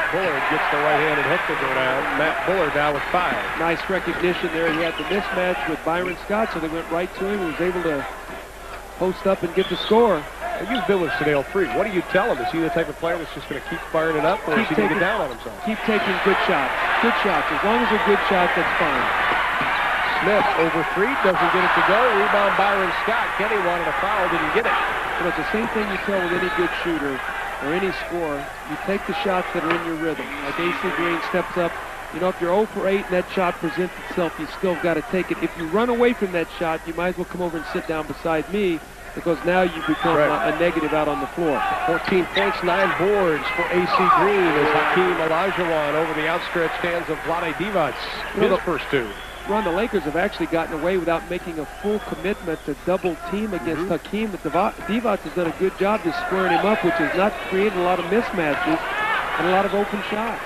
Bullard gets the right-handed hook to go down. Matt Bullard now with 5. Nice recognition there. He had the mismatch with Byron Scott, so they went right to him. He was able to post up and get the score. Well, you've been with Sedale Freak. What do you tell him? Is he the type of player that's just going to keep firing it up, or is he going to get down on himself? Keep taking good shots. Good shots. As long as they're good shots, that's fine. Smith over 3, doesn't get it to go. Rebound Byron Scott. Kenny wanted a foul, didn't get it. But it's the same thing you tell with any good shooter or any scorer. You take the shots that are in your rhythm. Like AC Green steps up. You know, if you're 0 for 8 and that shot presents itself, you still got to take it. If you run away from that shot, you might as well come over and sit down beside me, because now you become a negative out on the floor. 14 points, 9 boards for AC Green as Hakeem Olajuwon over the outstretched hands of Vlade Divac. His first 2. Ron, the Lakers have actually gotten away without making a full commitment to double team against Hakeem, but Divac has done a good job just squaring him up, which has not created a lot of mismatches and a lot of open shots.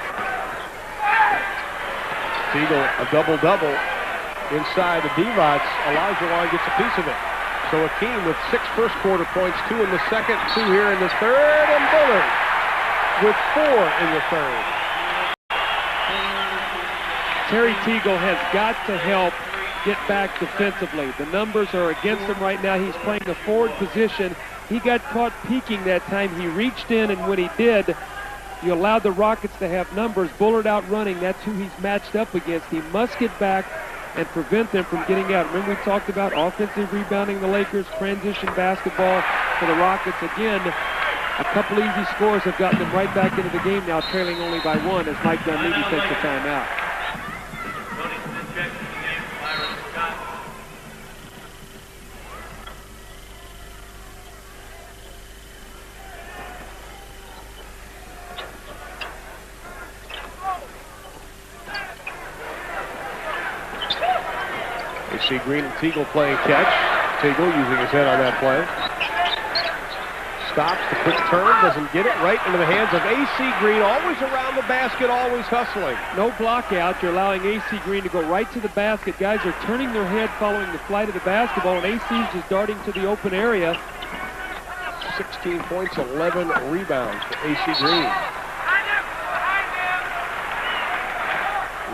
Teagle, a double-double inside the Divac. Olajuwon gets a piece of it. So Hakeem with 6 first-quarter points, 2 in the second, 2 here in the third, and Bullard with 4 in the third. Terry Teagle has got to help get back defensively. The numbers are against him right now. He's playing the forward position. He got caught peeking that time. He reached in, and when he did, you allowed the Rockets to have numbers. Bullard out running. That's who he's matched up against. He must get back and prevent them from getting out. Remember, we talked about offensive rebounding the Lakers, transition basketball for the Rockets. Again, a couple easy scores have gotten them right back into the game now, trailing only by 1 as Mike Dunleavy takes the timeout. AC Green and Teagle playing catch. Teagle using his head on that play. Stops the quick turn, doesn't get it, right into the hands of AC Green. Always around the basket, always hustling. No block out. You're allowing AC Green to go right to the basket. Guys are turning their head following the flight of the basketball, and AC's just darting to the open area. 16 points, 11 rebounds for AC Green.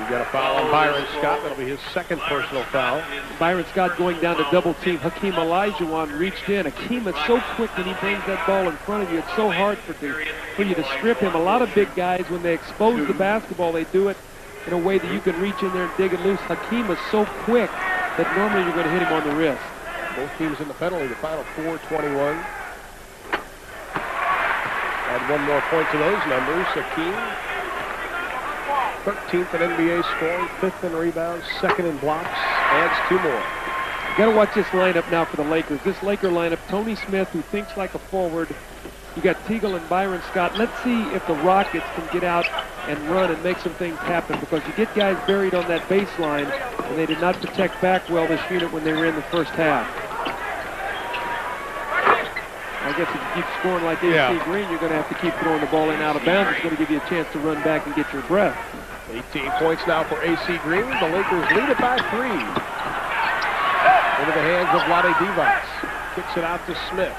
We've got a foul on Byron Scott. That'll be his second personal foul. Byron Scott going down to double team. Hakeem Olajuwon reached in. Hakeem is so quick when he brings that ball in front of you. It's so hard for you to strip him. A lot of big guys, when they expose the basketball, they do it in a way that you can reach in there and dig it loose. Hakeem is so quick that normally you're going to hit him on the wrist. Both teams in the penalty. The final 4:21. Add one more point to those numbers. Hakeem, 13th in NBA scoring, 5th in rebounds, 2nd in blocks, adds 2 more. You got to watch this lineup now for the Lakers. This Laker lineup, Tony Smith, who thinks like a forward. You got Teagle and Byron Scott. Let's see if the Rockets can get out and run and make some things happen, because you get guys buried on that baseline, and they did not protect back well this unit when they were in the first half. I guess if you keep scoring like AC Green, you're going to have to keep throwing the ball in out of bounds. It's going to give you a chance to run back and get your breath. 18 points now for AC Green. The Lakers lead it by 3. Into the hands of Vlade Divac. Kicks it out to Smith.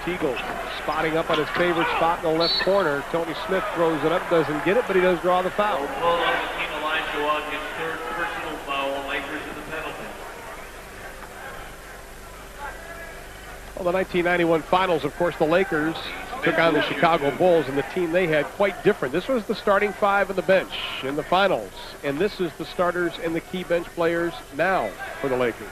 Teagle spotting up on his favorite spot in the left corner. Tony Smith throws it up, doesn't get it, but he does draw the foul. Olajuwon, his 3rd personal foul. Lakers in the penalty. Well, the 1991 finals, of course, the Lakers took on the Chicago Bulls, and the team they had quite different. This was the starting 5 and the bench in the finals, and this is the starters and the key bench players now for the Lakers.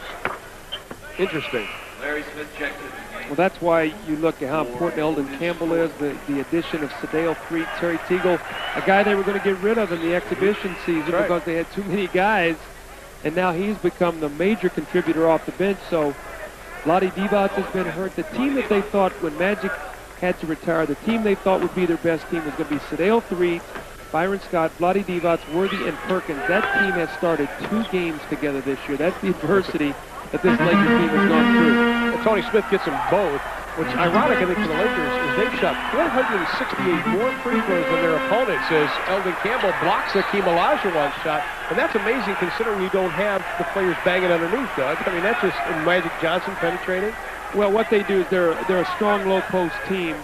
Interesting. Larry Smith checks it. Well, that's why you look at how important Eldon Campbell is, the addition of Sedale Threet, Terry Teagle, a guy they were going to get rid of in the exhibition season because they had too many guys, and now he's become the major contributor off the bench. So Vlade Divac has been hurt. The team that they thought when Magic had to retire, the team they thought would be their best team was going to be Sedale Threet, Byron Scott, Vlade Divac, Worthy, and Perkins. That team has started 2 games together this year. That's the adversity that this Lakers team has gone through. Well, Tony Smith gets them both, which ironic, I think, for the Lakers is they've shot 468 more free throws than their opponents as Eldon Campbell blocks Hakeem Olajuwon's shot. And that's amazing considering you don't have the players banging underneath, Doug. I mean, that's just Magic Johnson penetrating. Well, what they do is they're a strong low-post team.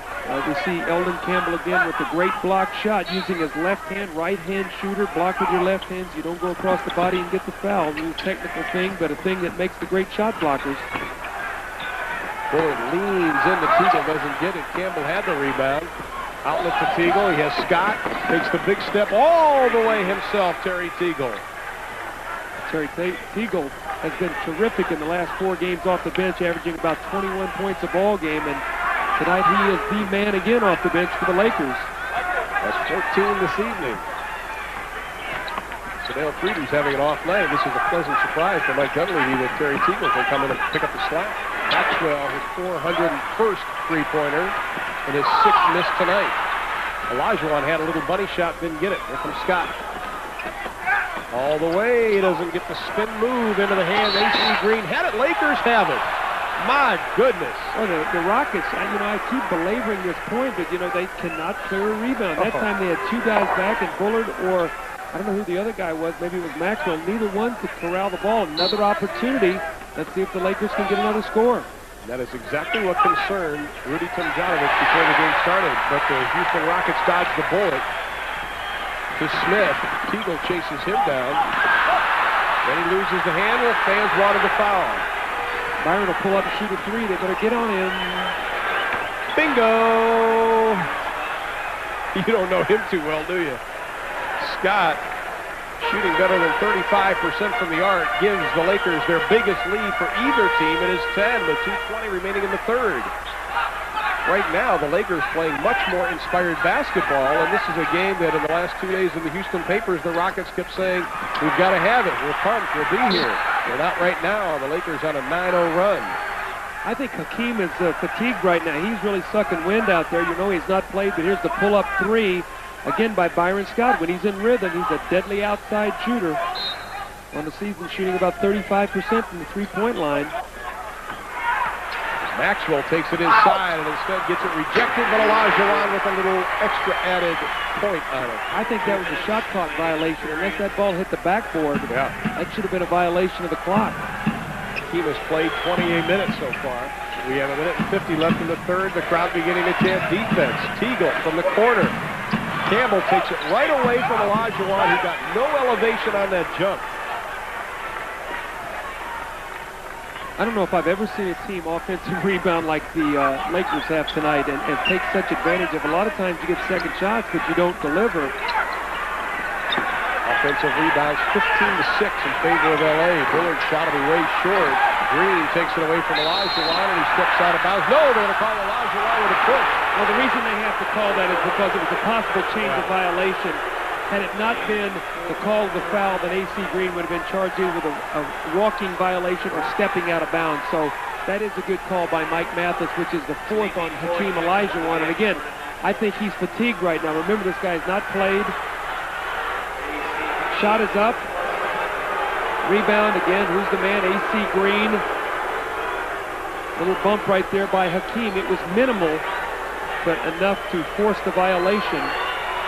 We see Eldon Campbell again with a great block shot using his left hand, right-hand shooter. Block with your left hands. You don't go across the body and get the foul. It's a technical thing, but a thing that makes the great shot blockers. Bullard leans into Teagle, doesn't get it. Campbell had the rebound. Outlet to Teagle. He has Scott. Takes the big step all the way himself, Terry Teagle. Terry Teagle has been terrific in the last 4 games off the bench, averaging about 21 points a ball game, and tonight he is the man again off the bench for the Lakers. That's 14 this evening. Sedale Threety's having an off night. This is a pleasant surprise for Mike Dunleavy that Terry Teagle can come in and pick up the slack. Maxwell, his 401st three-pointer, and his 6th miss tonight. Olajuwon had a little bunny shot, didn't get it. Here comes Scott. All the way, he doesn't get the spin move into the hand. AC Green had it. Lakers have it. My goodness. Well, the Rockets, I keep belaboring this point, but, they cannot clear a rebound. That time they had 2 guys back, and Bullard, or I don't know who the other guy was. Maybe it was Maxwell. Neither one could corral the ball. Another opportunity. Let's see if the Lakers can get another score. That is exactly what concerned Rudy Tomjanovich before the game started. But the Houston Rockets dodged the bullet. To Smith. Teagle chases him down. Then he loses the handle. Fans wanted the foul. Byron will pull up and shoot a 3. They better get on him. Bingo! You don't know him too well, do you? Scott, shooting better than 35% from the arc, gives the Lakers their biggest lead for either team. It is 10 with 2:20 remaining in the 3rd. Right now, the Lakers playing much more inspired basketball, and this is a game that in the last 2 days in the Houston papers, the Rockets kept saying, we've got to have it, we're pumped, we'll be here. They're not right now. The Lakers on a 9-0 run. I think Hakeem is fatigued right now. He's really sucking wind out there. He's not played, but here's the pull-up 3, again by Byron Scott. When he's in rhythm, he's a deadly outside shooter. On the season, shooting about 35% from the three-point line. Maxwell takes it inside and instead gets it rejected, but Olajuwon with a little extra added point on it. I think that was a shot clock violation. Unless that ball hit the backboard, that should have been a violation of the clock. Team has played 28 minutes so far. We have 1:50 left in the 3rd. The crowd beginning to chant defense. Teagle from the corner. Campbell takes it right away from Olajuwon, who got no elevation on that jump. I don't know if I've ever seen a team offensive rebound like the Lakers have tonight and take such advantage of. A lot of times you get second shots, but you don't deliver. Offensive rebounds 15-6 in favor of L.A. Bullard's shot will be way short. Green takes it away from Olajuwon, and he steps out of bounds. No, they're going to call Olajuwon with a push. Well, the reason they have to call that is because it was a possible change of violation. Had it not been the call of the foul, then A.C. Green would have been charged either with a walking violation or stepping out of bounds. So that is a good call by Mike Mathis, which is the fourth on Hakeem Olajuwon. And again, I think he's fatigued right now. Remember, this guy has not played. Shot is up. Rebound again. Who's the man? A.C. Green. Little bump right there by Hakeem. It was minimal, but enough to force the violation.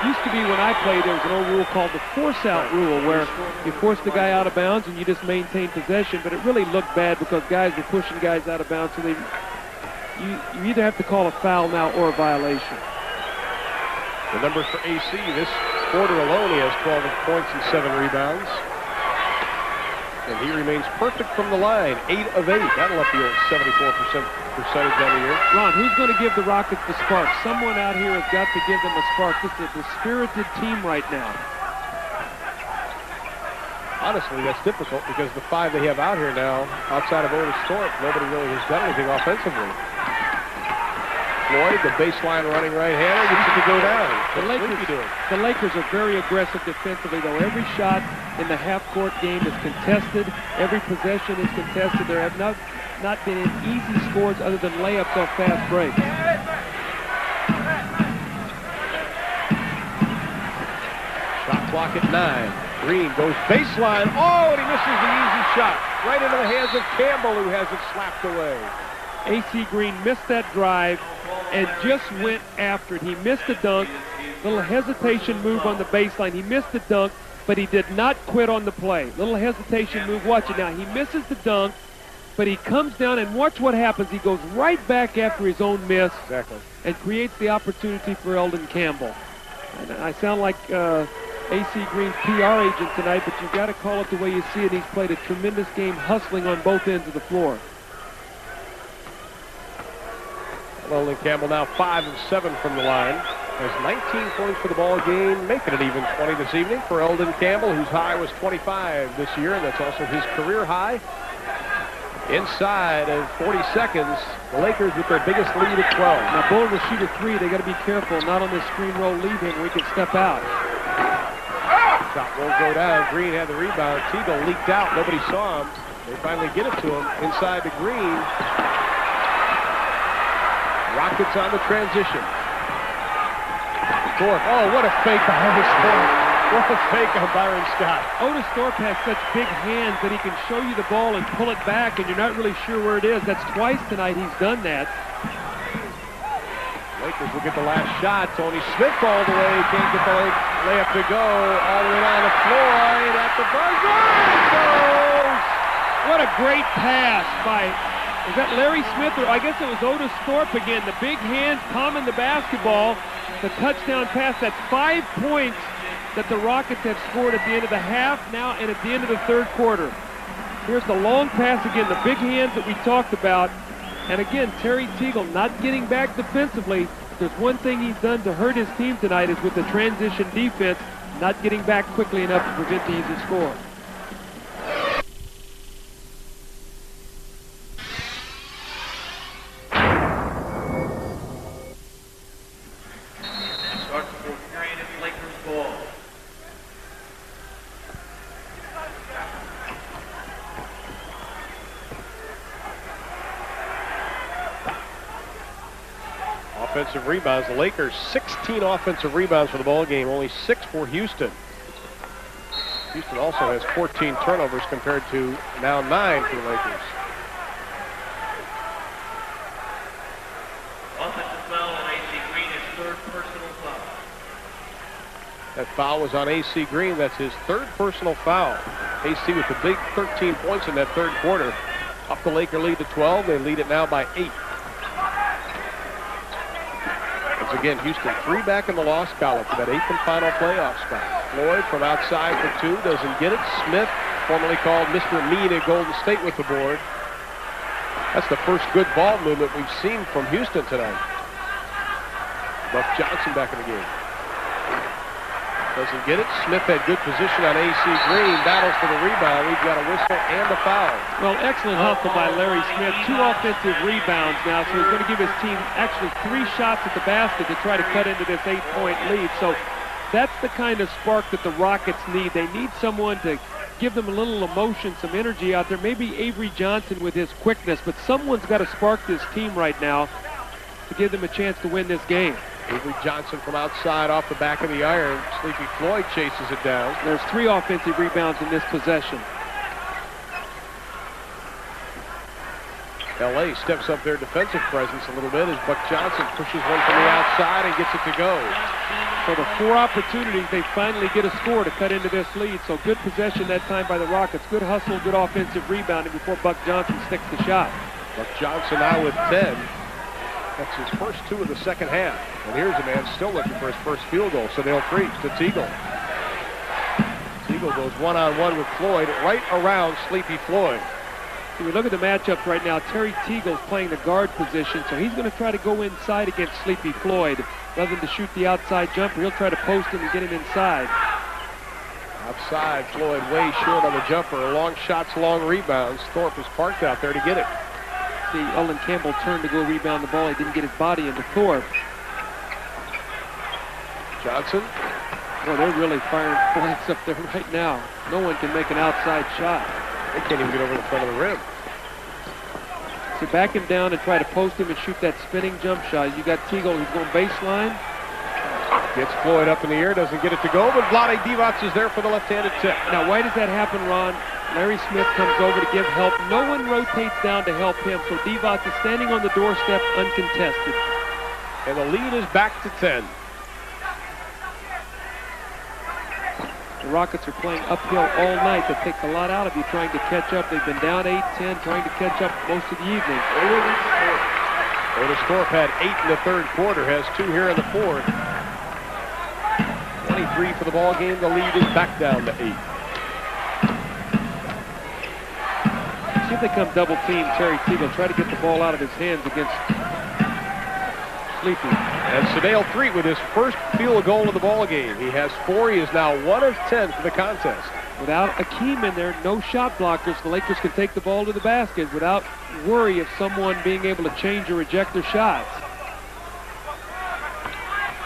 Used to be when I played, there was an old rule called the force-out rule, where you force the guy out of bounds and you just maintain possession, but it really looked bad because guys were pushing guys out of bounds, so you either have to call a foul now or a violation. The numbers for AC this quarter alone, he has 12 points and 7 rebounds. And he remains perfect from the line, 8 of 8. That'll up the old 74% percentage on the year. Ron, who's going to give the Rockets the spark? Someone out here has got to give them a spark. This is a spirited team right now. Honestly, that's difficult because the 5 they have out here now, outside of Otis Thorpe, nobody really has done anything offensively. Floyd, the baseline running right-hander, gets it to go down. The Lakers are very aggressive defensively, though. Every shot in the half-court game is contested. Every possession is contested. There have not been easy scores other than layups off fast breaks. Shot clock at 9. Green goes baseline. Oh, and he misses the easy shot. Right into the hands of Campbell, who has it slapped away. A.C. Green missed that drive and just went after it. He missed the dunk. Little hesitation move on the baseline. He missed the dunk, but he did not quit on the play. Little hesitation move. Watch it now. He misses the dunk, but he comes down, and watch what happens. He goes right back after his own miss. Exactly. And creates the opportunity for Eldon Campbell. And I sound like A.C. Green's PR agent tonight, but you've got to call it the way you see it. He's played a tremendous game hustling on both ends of the floor. Eldon Campbell now 5 of 7 from the line. Has 19 points for the ball game, making it even 20 this evening for Eldon Campbell, whose high was 25 this year, and that's also his career high. Inside of 40 seconds, the Lakers with their biggest lead at 12. Now, Bullard will shoot a 3. They got to be careful, not on this screen roll lead him where he can step out. Shot won't go down. Green had the rebound. Teagle leaked out. Nobody saw him. They finally get it to him inside to Green. Rockets on the transition. Thorpe. Oh, what a fake by Otis Thorpe. What a fake on Byron Scott. Otis Thorpe has such big hands that he can show you the ball and pull it back, and you're not really sure where it is. That's twice tonight he's done that. Lakers will get the last shot. Tony Smith all the way. Can't get the layup to go. All the way down the floor. And at the buzzer, it goes. What a great pass by, is that Larry Smith? Or I guess it was Otis Thorpe again. The big hands palming the basketball. The touchdown pass. That's 5 points that the Rockets have scored at the end of the half now and at the end of the third quarter. Here's the long pass again. The big hands that we talked about. And again, Terry Teagle not getting back defensively. If there's one thing he's done to hurt his team tonight is with the transition defense, not getting back quickly enough to prevent the easy score. Start the fourth period of Lakers ball. Offensive rebounds. The Lakers 16 offensive rebounds for the ball game, only 6 for Houston. Houston also has 14 turnovers compared to now 9 for the Lakers. Offensive foul on A.C. Green, his third personal foul. That foul was on A.C. Green. That's his 3rd personal foul. A.C. with the big 13 points in that third quarter. Up the Laker lead to 12. They lead it now by 8. It's again, Houston 3 back in the loss column for that 8th and final playoff spot. Floyd from outside for 2, doesn't get it. Smith, formerly called Mr. Mean at Golden State, with the board. That's the first good ball movement we've seen from Houston tonight. Buck Johnson back in the game. Doesn't get it. Smith had good position on A.C. Green. Battles for the rebound. We've got a whistle and a foul. Well, excellent hustle by Larry Smith. 2 offensive rebounds now, so he's going to give his team actually 3 shots at the basket to try to cut into this 8-point lead. So that's the kind of spark that the Rockets need. They need someone to give them a little emotion, some energy out there. Maybe Avery Johnson with his quickness, but someone's got to spark this team right now to give them a chance to win this game. Avery Johnson from outside off the back of the iron. Sleepy Floyd chases it down. There's 3 offensive rebounds in this possession. L.A. steps up their defensive presence a little bit as Buck Johnson pushes one from the outside and gets it to go. For the 4 opportunities, they finally get a score to cut into this lead. So good possession that time by the Rockets. Good hustle, good offensive rebounding before Buck Johnson sticks the shot. Buck Johnson now with 10. That's his first 2 of the second half. And here's a man still looking for his first field goal. Sadale Creek to Teagle. Teagle goes one-on-one with Floyd right around Sleepy Floyd. If we look at the matchups right now, Terry Teagle's playing the guard position, so he's going to try to go inside against Sleepy Floyd. Rather than to shoot the outside jumper, he'll try to post him and get him inside. Outside, Floyd way short on the jumper. Long shots, long rebounds. Thorpe is parked out there to get it. See, Olin Campbell turned to go rebound the ball. He didn't get his body into Thorpe. Johnson. Well, they're really firing blanks up there right now. No one can make an outside shot. They can't even get over the front of the rim. So back him down and try to post him and shoot that spinning jump shot. You got Teagle who's going baseline. Gets Floyd up in the air, doesn't get it to go, but Vlade Divac is there for the left-handed tip. Now, why does that happen, Ron? Larry Smith comes over to give help. No one rotates down to help him, so Divac is standing on the doorstep uncontested. And the lead is back to 10. The Rockets are playing uphill all night. That takes a lot out of you trying to catch up. They've been down 8-10, trying to catch up most of the evening. Otis Thorpe had 8 in the third quarter, has 2 here in the fourth. 23 for the ball game. The lead is back down to 8. See if they come double team Terry Teagle. Try to get the ball out of his hands against Sleepy. And Sadale Threet with his first field goal of the ball game. He has 4. He is now 1 of 10 for the contest. Without Akeem in there, no shot blockers, the Lakers can take the ball to the basket without worry of someone being able to change or reject their shots.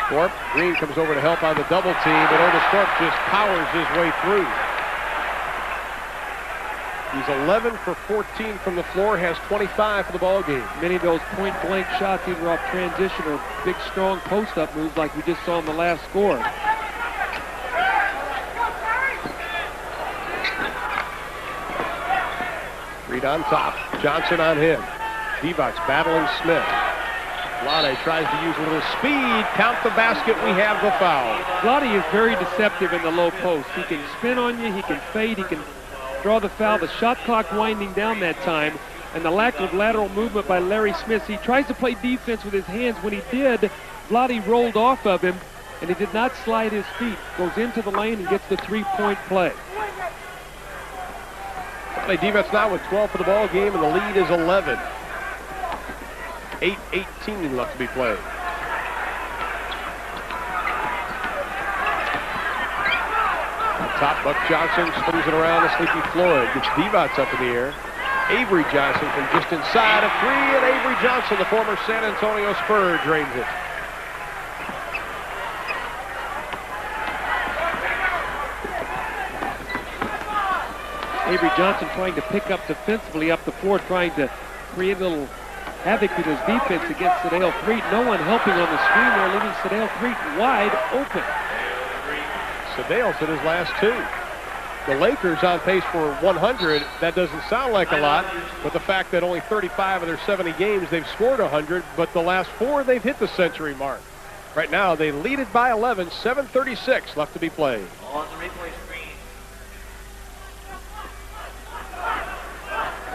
Thorpe, Green comes over to help on the double team, but Otis Thorpe just powers his way through. He's 11 for 14 from the floor, has 25 for the ball game. Many of those point-blank shots either off transition or big, strong post-up moves like we just saw in the last score. Reed on top. Johnson on him. Divac battling Smith. Vlade tries to use a little speed. Count the basket. We have the foul. Vlade is very deceptive in the low post. He can spin on you. He can fade. He can draw the foul. The shot clock winding down that time. And the lack of lateral movement by Larry Smith. He tries to play defense with his hands. When he did, Vlade rolled off of him. And he did not slide his feet. Goes into the lane and gets the three-point play. Divac now with 12 for the ball game, and the lead is 11. 8:18 left to be played. On top, Buck Johnson springs it around to Sleepy Floyd. Gets Divac up in the air. Avery Johnson from just inside of 3, and Avery Johnson, the former San Antonio Spur, drains it. Avery Johnson trying to pick up defensively up the floor, trying to create a little havoc with his defense against Sadale Threet. No one helping on the screen there, leaving Sadale Threet wide open. Sadale's hit his last 2. The Lakers on pace for 100. That doesn't sound like a lot, but the fact that only 35 of their 70 games they've scored 100, but the last 4 they've hit the century mark. Right now they lead it by 11, 7:36 left to be played. On the replay screen.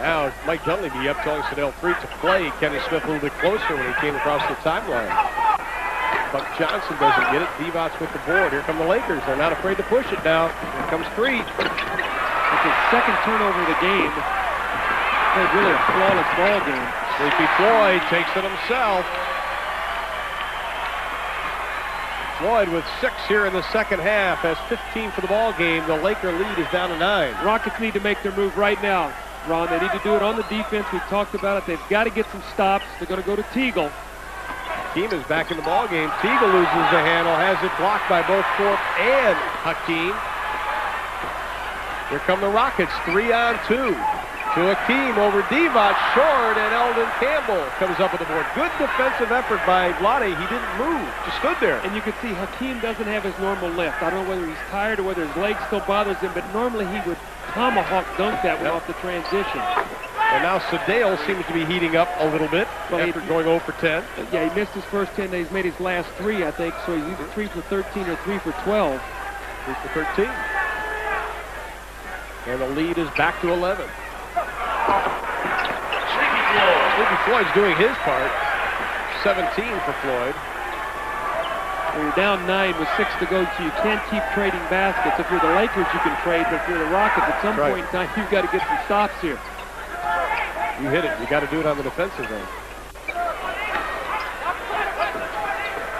Now Mike Dunleavy up telling Sadale Threet to play Kenny Smith a little bit closer when he came across the timeline. Buck Johnson doesn't get it. Divac with the board. Here come the Lakers. They're not afraid to push it now. Here comes three. It's his second turnover of the game. Played really a flawless ball game. Sleepy Floyd takes it himself. Floyd with 6 here in the second half has 15 for the ball game. The Laker lead is down to 9. Rockets need to make their move right now, Ron. They need to do it on the defense. We've talked about it. They've got to get some stops. They're going to go to Teagle. Hakeem is back in the ball game. Teagle loses the handle, has it blocked by both Thorpe and Hakeem. Here come the Rockets, 3-on-2. To Hakeem over Divac, short, and Eldon Campbell comes up with the board. Good defensive effort by Vlade. He didn't move, just stood there. And you can see Hakeem doesn't have his normal lift. I don't know whether he's tired or whether his leg still bothers him, but normally he would tomahawk dunk that one off the transition. And now Sedale seems to be heating up a little bit after going 0 for 10. Yeah, he missed his first 10 days, made his last 3, I think, so he's either 3 for 13 or 3 for 12. 3 for 13. And the lead is back to 11. Sleepy Floyd's doing his part. 17 for Floyd. Well, you're down 9 with 6 to go, so you can't keep trading baskets. If you're the Lakers, you can trade, but if you're the Rockets, at some point in time, you've got to get some stops here. You hit it. You got to do it on the defensive end.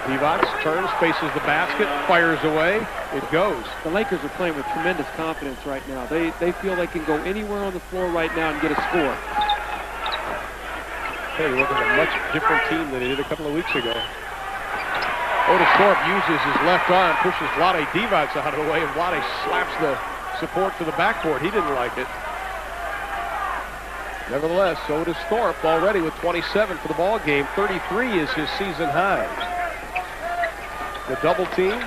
Divac turns, faces the basket, fires away. It goes. The Lakers are playing with tremendous confidence right now. They feel they can go anywhere on the floor right now and get a score. Hey, look at a much different team than they did a couple of weeks ago. Otis Thorpe uses his left arm, pushes Vlade Divac out of the way, and Vlade slaps the support to the backboard. He didn't like it. Nevertheless, Otis Thorpe already with 27 for the ball game. 33 is his season high. The double team.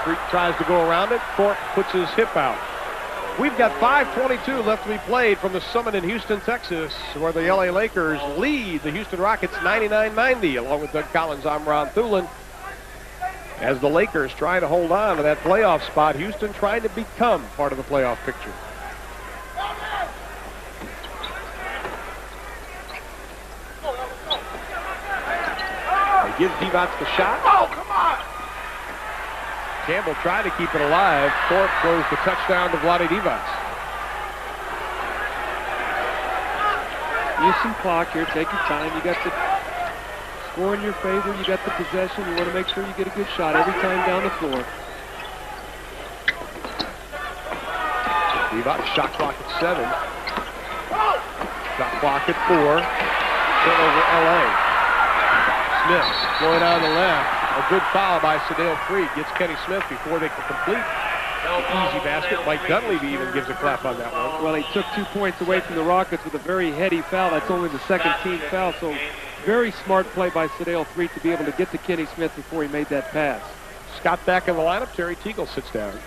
Freak tries to go around it. Thorpe puts his hip out. We've got 5:22 left to be played from the Summit in Houston, Texas, where the LA Lakers lead the Houston Rockets 99-90. Along with Doug Collins, I'm Ron Thulin. As the Lakers try to hold on to that playoff spot, Houston trying to become part of the playoff picture. They give Divac the shot. Oh, come on! Campbell tried to keep it alive. Thorpe throws the touchdown to Vlade Divac. Use some clock here. Take your time. You got the score in your favor. You got the possession. You want to make sure you get a good shot every time down the floor. Divac, shot clock at 7. Shot clock at 4. Turnover LA. Smith, Floyd on the left. A good foul by Sedale Freed gets Kenny Smith before they can complete the easy basket. Mike Dunleavy even gives a clap on that one. Well, he took 2 points away from the Rockets with a very heady foul. That's only the second team foul, so very smart play by Sedale Freed to be able to get to Kenny Smith before he made that pass. Scott back in the lineup. Terry Teagle sits down.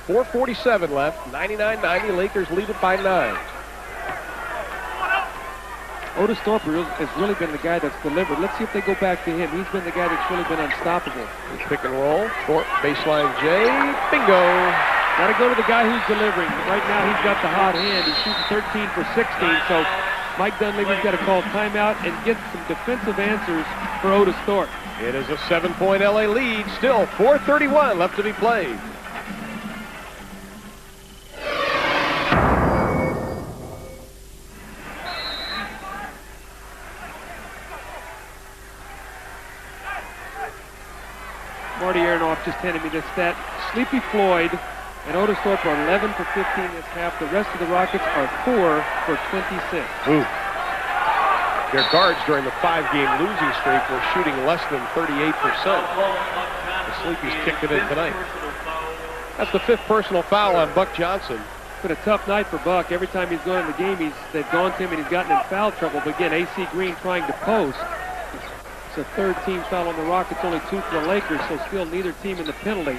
4:47 left. 99-90. Lakers lead it by 9. Otis Thorpe has really been the guy that's delivered. Let's see if they go back to him. He's been the guy that's really been unstoppable. Pick and roll. Thorpe, baseline J. Bingo. Got to go to the guy who's delivering. Right now, he's got the hot hand. He's shooting 13 for 16, so Mike Dunleavy's got to call timeout and get some defensive answers for Otis Thorpe. It is a 7-point LA lead. Still 4:31 left to be played. Marty Aronoff just handed me this stat. Sleepy Floyd and Otis Thorpe are 11 for 15 this half. The rest of the Rockets are 4 for 26. Ooh. Their guards during the 5-game losing streak were shooting less than 38%. The Sleepy's kicked it in tonight. That's the 5th personal foul on Buck Johnson. It's been a tough night for Buck. Every time he's gone in the game, they've gone to him and he's gotten in foul trouble. But again, AC Green trying to post. It's a 3rd team foul on the Rockets, only 2 for the Lakers, so still neither team in the penalty.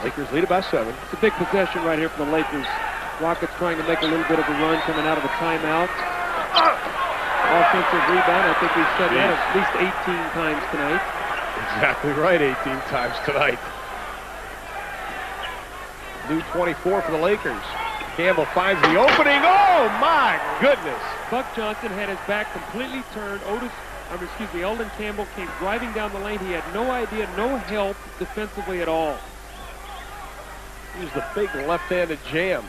Lakers lead it by 7. It's a big possession right here for the Lakers. Rockets trying to make a little bit of a run coming out of a timeout. Offensive rebound, I think we've said that at least 18 times tonight. Exactly right, 18 times tonight. New 24 for the Lakers. Campbell finds the opening. Oh, my goodness. Buck Johnson had his back completely turned. Eldon Campbell came driving down the lane. He had no idea, no help defensively at all. He's the big left-handed jam.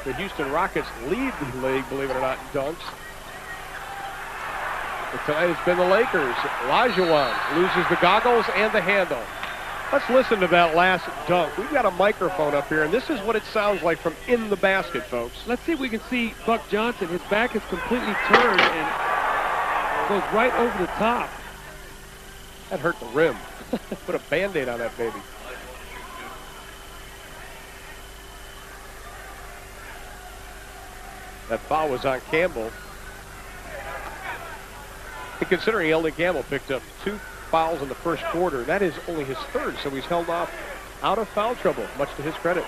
The Houston Rockets lead the league, believe it or not, in dunks. But tonight it's been the Lakers. Olajuwon loses the goggles and the handle. Let's listen to that last dunk. We've got a microphone up here, and this is what it sounds like from in the basket, folks. Let's see if we can see Buck Johnson. His back is completely turned and goes right over the top. That hurt the rim. Put a Band-Aid on that baby. That foul was on Campbell. And considering Eldon Campbell picked up 2 fouls in the first quarter, that is only his 3rd, so he's held off out of foul trouble, much to his credit.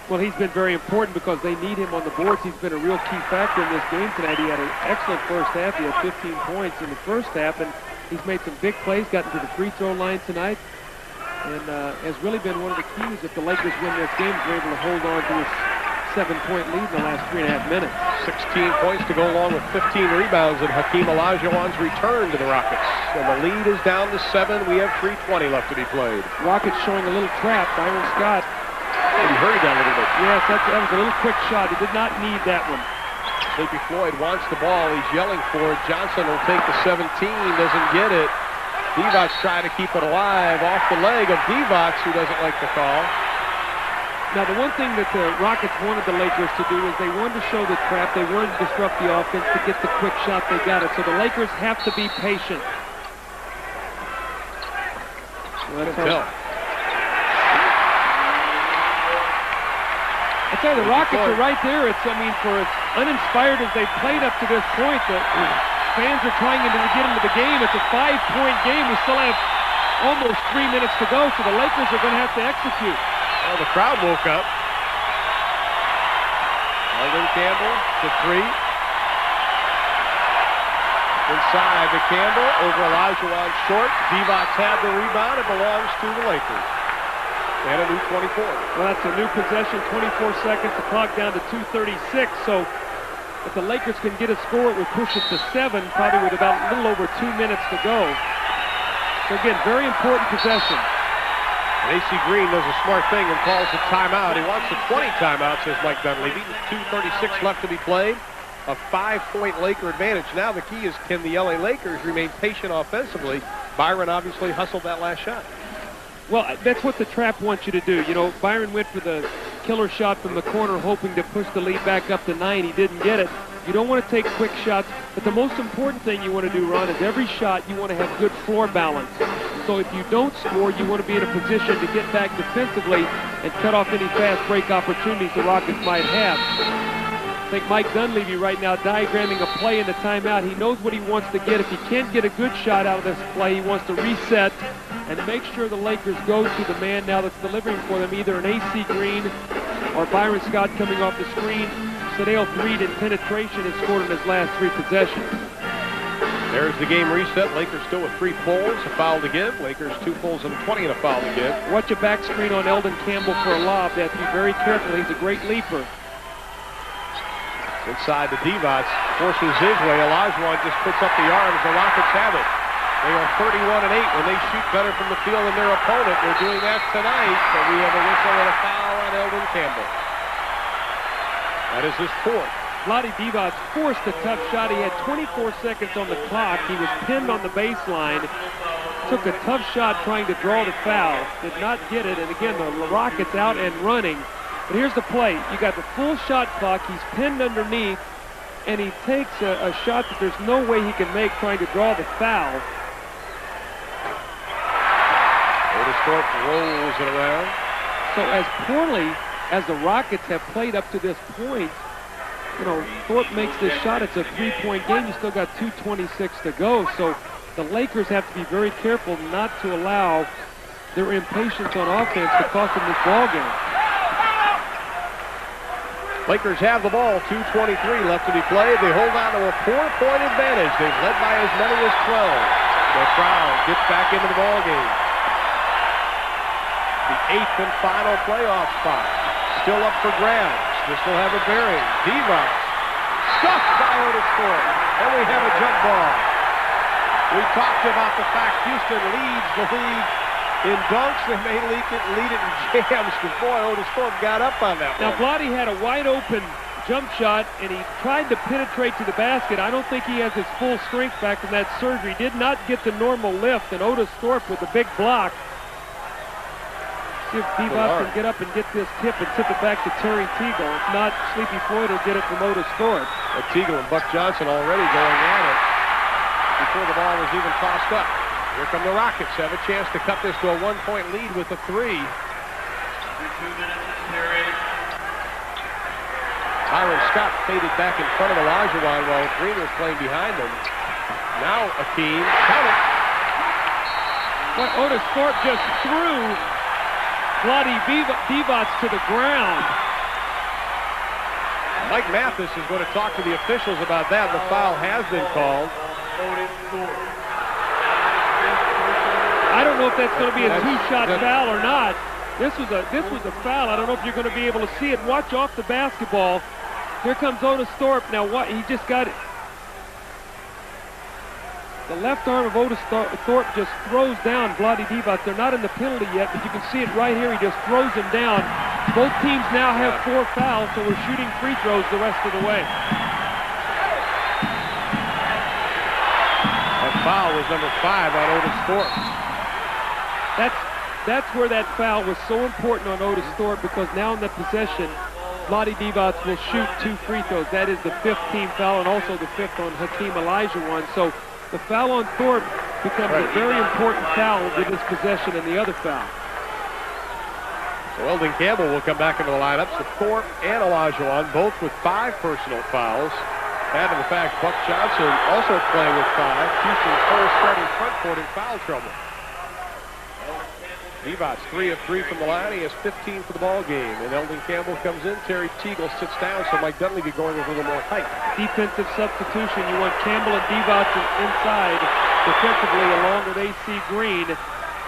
Well, he's been very important because they need him on the boards. He's been a real key factor in this game tonight. He had an excellent first half. He had 15 points in the first half, and he's made some big plays, gotten to the free throw line tonight, and has really been one of the keys if the Lakers win this game. They're able to hold on to this 7-point lead in the last 3.5 minutes. 16 points to go along with 15 rebounds in Hakeem Olajuwon's return to the Rockets. And the lead is down to 7. We have 3:20 left to be played. Rockets showing a little trap. Byron Scott. He hurried that a little bit. Yes, that was a little quick shot. He did not need that one. Sleepy Floyd wants the ball. He's yelling for it. Johnson will take the 17. Doesn't get it. Divac trying to keep it alive. Off the leg of Divac, who doesn't like the call. Now, the one thing that the Rockets wanted the Lakers to do is they wanted to show the trap. They wanted to disrupt the offense to get the quick shot. They got it. So the Lakers have to be patient. Good tell. I tell you, the Rockets are right there. For as uninspired as they've played up to this point, the fans are trying to get into the game. It's a 5-point game. We still have almost 3 minutes to go, so the Lakers are going to have to execute. Well, the crowd woke up. Eldon Campbell to 3. Inside to Campbell, over Olajuwon short. Divac had the rebound. It belongs to the Lakers. And a new 24. Well, that's a new possession, 24 seconds. The clock down to 2:36. So if the Lakers can get a score, it would push it to 7, probably with about a little over 2 minutes to go. So again, very important possession. And A.C. Green does a smart thing and calls a timeout. He wants a 20 timeout, says Mike Dunleavy. 2:36 left to be played. A 5-point Laker advantage. Now the key is, can the LA Lakers remain patient offensively? Byron obviously hustled that last shot. Well, that's what the trap wants you to do. You know, Byron went for the killer shot from the corner, hoping to push the lead back up to 9. He didn't get it. You don't want to take quick shots, but the most important thing you want to do, Ron, is every shot you want to have good floor balance. So if you don't score, you want to be in a position to get back defensively and cut off any fast break opportunities the Rockets might have. I think Mike Dunleavy right now diagramming a play in the timeout. He knows what he wants to get. If he can't get a good shot out of this play, he wants to reset and make sure the Lakers go to the man now that's delivering for them, either an A.C. Green or Byron Scott coming off the screen. Sedale Threed in penetration has scored in his last 3 possessions. There's the game reset. Lakers still with 3 pulls, a foul to give. Lakers 2 pulls and 20 and a foul to give. Watch a back screen on Eldon Campbell for a lob. They have to be very careful. He's a great leaper. Inside to Divac, forces his way. Olajuwon just puts up the arms. The Rockets have it. They are 31-8 when they shoot better from the field than their opponent. They're doing that tonight, but we have a whistle and a foul on Eldon Campbell. That is his 4th. Vlade Divac forced a tough shot. He had 24 seconds on the clock. He was pinned on the baseline. Took a tough shot trying to draw the foul. Did not get it. And again, the Rockets out and running. But here's the play. You got the full shot clock. He's pinned underneath. And he takes a shot that there's no way he can make trying to draw the foul. Otis Thorpe rolls it around. So as poorly as the Rockets have played up to this point, you know, Thorpe makes this shot. It's a 3-point game. You still got 2:26 to go. So the Lakers have to be very careful not to allow their impatience on offense to cost them this ball game. Lakers have the ball. 2:23 left to be played. They hold on to a 4-point advantage. They've led by as many as 12. The crowd gets back into the ball game. The 8th and final playoff spot still up for grabs. This will have a bearing. Divac Stuffed by Otis Thorpe. And we have a jump ball. We talked about the fact Houston leads the league in dunks. They may lead it in jams, but boy, Otis Thorpe got up on that Now, one. Vlade had a wide open jump shot, and he tried to penetrate to the basket. I don't think he has his full strength back from that surgery. Did not get the normal lift, and Otis Thorpe with the big block. See if Divac can get up and get this tip and tip it back to Terry Teagle. If not, Sleepy Floyd will get it from Otis Thorpe. Teagle and Buck Johnson already going at it before the ball was even tossed up. Here come the Rockets. Have a chance to cut this to a 1-point lead with a 3. 2 minutes of period. Byron Scott faded back in front of Olajuwon while Green was playing behind him. Now Akeem. Count it. But Otis Thorpe just threw Vlade Divac to the ground. Mike Mathis is going to talk to the officials about that. The foul has been called. Otis Thorpe. I don't know if that's going to be a That's- two-shot that's- foul or not. This was a foul. I don't know if you're going to be able to see it. Watch off the basketball. Here comes Otis Thorpe. Now what? He just got it. The left arm of Otis Thorpe just throws down Vlade Divac. They're not in the penalty yet, but you can see it right here. He just throws him down. Both teams now have 4 fouls, so we're shooting free throws the rest of the way. That foul was number 5 on Otis Thorpe. That's where that foul was so important on Otis Thorpe, because now in the possession, Vlade Divac will shoot 2 free throws. That is the 5th team foul and also the 5th on Hakeem Olajuwon. So the foul on Thorpe becomes a very important foul with this possession and the other foul. So Eldon Campbell will come back into the lineup. So Thorpe and Olajuwon both with 5 personal fouls. Add to the fact Buck Johnson also playing with 5. Houston's whole starting front court in foul trouble. Divac 3 of 3 from the line. He has 15 for the ball game. And Eldon Campbell comes in. Terry Teagle sits down, so Mike Dunleavy going with a little more height. Defensive substitution. You want Campbell and Divac inside defensively along with A.C. Green.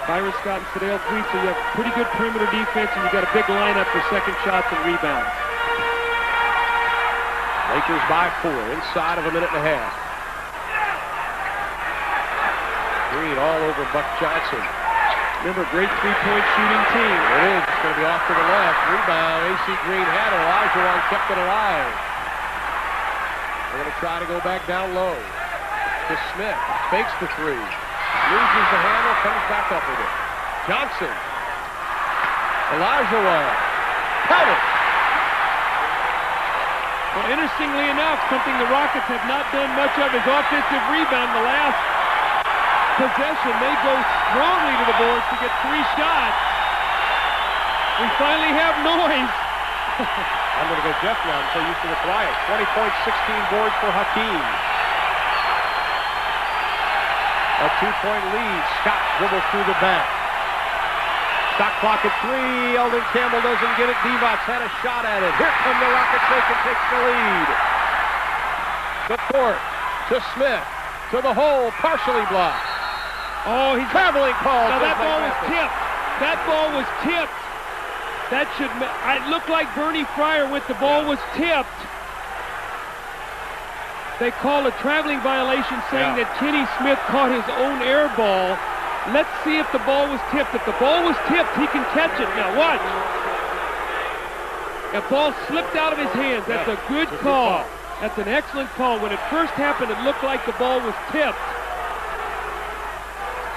Byron Scott and Sedale Threet, so you have pretty good perimeter defense, and you got a big lineup for second shots and rebounds. Lakers by 4 inside of a minute and a half. Green all over Buck Johnson. Remember, great three-point shooting team. There it is. It's going to be off to the left. Rebound. A.C. Green had it. Olajuwon kept it alive. They're going to try to go back down low. To Smith. Fakes the 3. Loses the handle. Comes back up with it. Johnson. Olajuwon. Count it. Well, interestingly enough, something the Rockets have not done much of is offensive rebound. The last possession, they go strongly to the boards to get 3 shots. We finally have noise. I'm going to go Jeff now until Houston is quiet. 20 points, 16 boards for Hakeem. A 2-point lead. Scott dribbles through the back. Shot clock at 3. Eldon Campbell doesn't get it. Divac had a shot at it. Here come the Rockets. Bacon takes the lead. To Thorpe. To Smith. To the hole. Partially blocked. Oh, he's Traveling call. now that ball was tipped. That ball was tipped. That should. It looked like Bernie Fryer with the ball was tipped. They call a traveling violation, saying that Kenny Smith caught his own air ball. Let's see if the ball was tipped. If the ball was tipped, he can catch it. Now watch. That ball slipped out of his hands. That's a good call. That's an excellent call. When it first happened, it looked like the ball was tipped.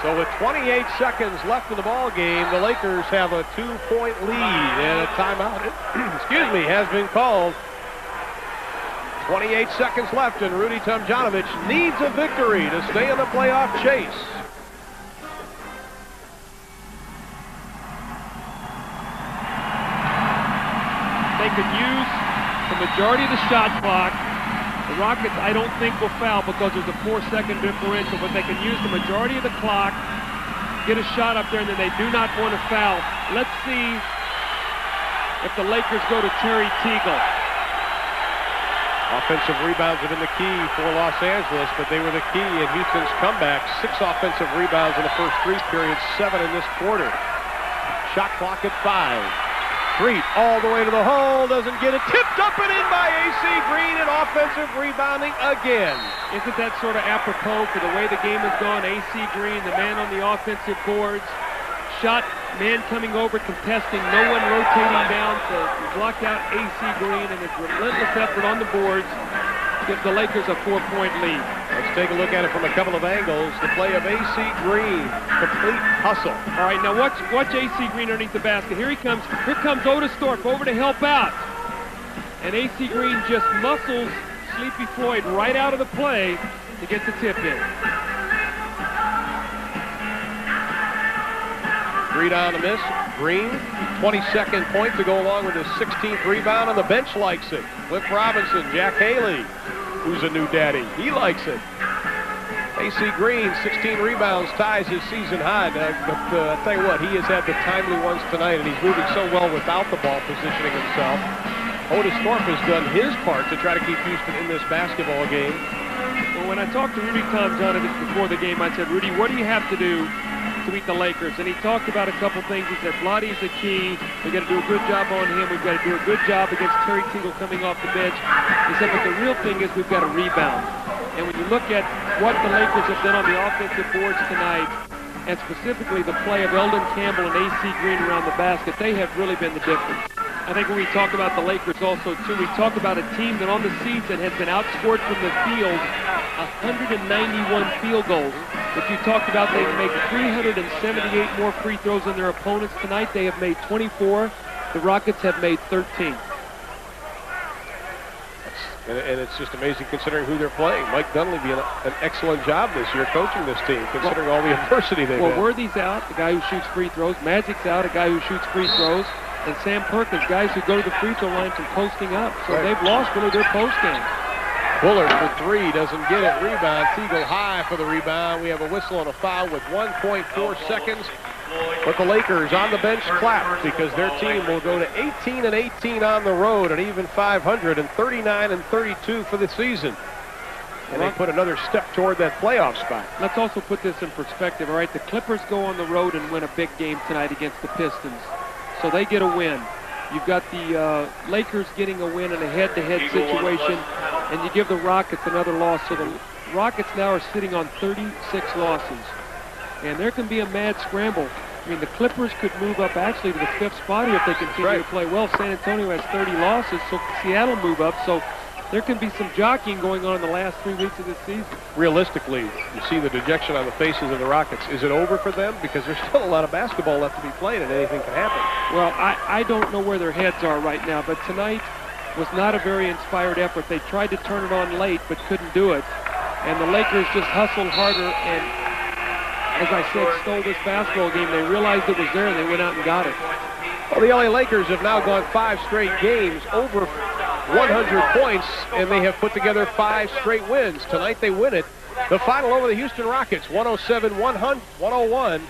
So with 28 seconds left in the ball game, the Lakers have a 2-point lead, and a timeout, excuse me, has been called. 28 seconds left, and Rudy Tomjanovich needs a victory to stay in the playoff chase. They could use the majority of the shot clock. The Rockets, I don't think, will foul because there's a 4-second differential, but they can use the majority of the clock, get a shot up there, and then they do not want to foul. Let's see if the Lakers go to Terry Teagle. Offensive rebounds have been the key for Los Angeles, but they were the key in Houston's comeback. 6 offensive rebounds in the first 3 periods, 7 in this quarter. Shot clock at 5. Street all the way to the hole, doesn't get it. Tipped up and in by A.C. Green, and offensive rebounding again. Isn't that sort of apropos for the way the game has gone? A.C. Green, the man on the offensive boards. Shot, man coming over, contesting, no one rotating down to block out A.C. Green, and his relentless effort on the boards gives the Lakers a 4-point lead. Let's take a look at it from a couple of angles. The play of A.C. Green, complete hustle. All right, now watch A.C. Green underneath the basket. Here he comes. Here comes Otis Thorpe over to help out. And A.C. Green just muscles Sleepy Floyd right out of the play to get the tip in. 3 down to miss. Green, 22nd point to go along with his 16th rebound, and the bench likes it. Cliff Robinson, Jack Haley, who's a new daddy, he likes it. A.C. Green, 16 rebounds, ties his season high. But I'll tell you what, he has had the timely ones tonight, and he's moving so well without the ball, positioning himself. Otis Thorpe has done his part to try to keep Houston in this basketball game. Well, when I talked to Rudy Tomjanovich before the game, I said, Rudy, what do you have to do to beat the Lakers? And he talked about a couple things. He said, Vlade's the key. We've got to do a good job on him. We've got to do a good job against Terry Tingle coming off the bench. He said, but the real thing is we've got to rebound. And when you look at what the Lakers have done on the offensive boards tonight, and specifically the play of Eldon Campbell and A.C. Green around the basket, they have really been the difference. I think when we talk about the Lakers also, too, we talk about a team that on the season has been outscored from the field 191 field goals. If you talked about they've made 378 more free throws than their opponents tonight, they have made 24. The Rockets have made 13. And it's just amazing considering who they're playing. Mike Dunleavy did an excellent job this year coaching this team, considering all the adversity they've had. Well, Worthy's out, the guy who shoots free throws. Magic's out, a guy who shoots free throws. And Sam Perkins, guys who go to the free throw line from posting up. So they've lost really their post game. Bullard for 3, doesn't get it. Rebound, Teagle high for the rebound. We have a whistle and a foul with 1.4 seconds. But the Lakers on the bench clap because their team will go to 18-18 on the road at even 500 and 39-32 for the season. And they put another step toward that playoff spot. Let's also put this in perspective, all right? The Clippers go on the road and win a big game tonight against the Pistons. So they get a win. You've got the Lakers getting a win in a head-to-head situation, and you give the Rockets another loss. So the Rockets now are sitting on 36 losses. And there can be a mad scramble. I mean, the Clippers could move up actually to the 5th spot here if they continue to play well. San Antonio has 30 losses, so Seattle move up. So there can be some jockeying going on in the last 3 weeks of this season. Realistically, you see the dejection on the faces of the Rockets. Is it over for them? Because there's still a lot of basketball left to be played, and anything can happen. Well, I don't know where their heads are right now, but tonight was not a very inspired effort. They tried to turn it on late, but couldn't do it. And the Lakers just hustled harder and, as I said, stole this basketball game. They realized it was there, and they went out and got it. Well, the LA Lakers have now gone 5 straight games over 100 points, and they have put together 5 straight wins. Tonight they win it. The final over the Houston Rockets, 107-101.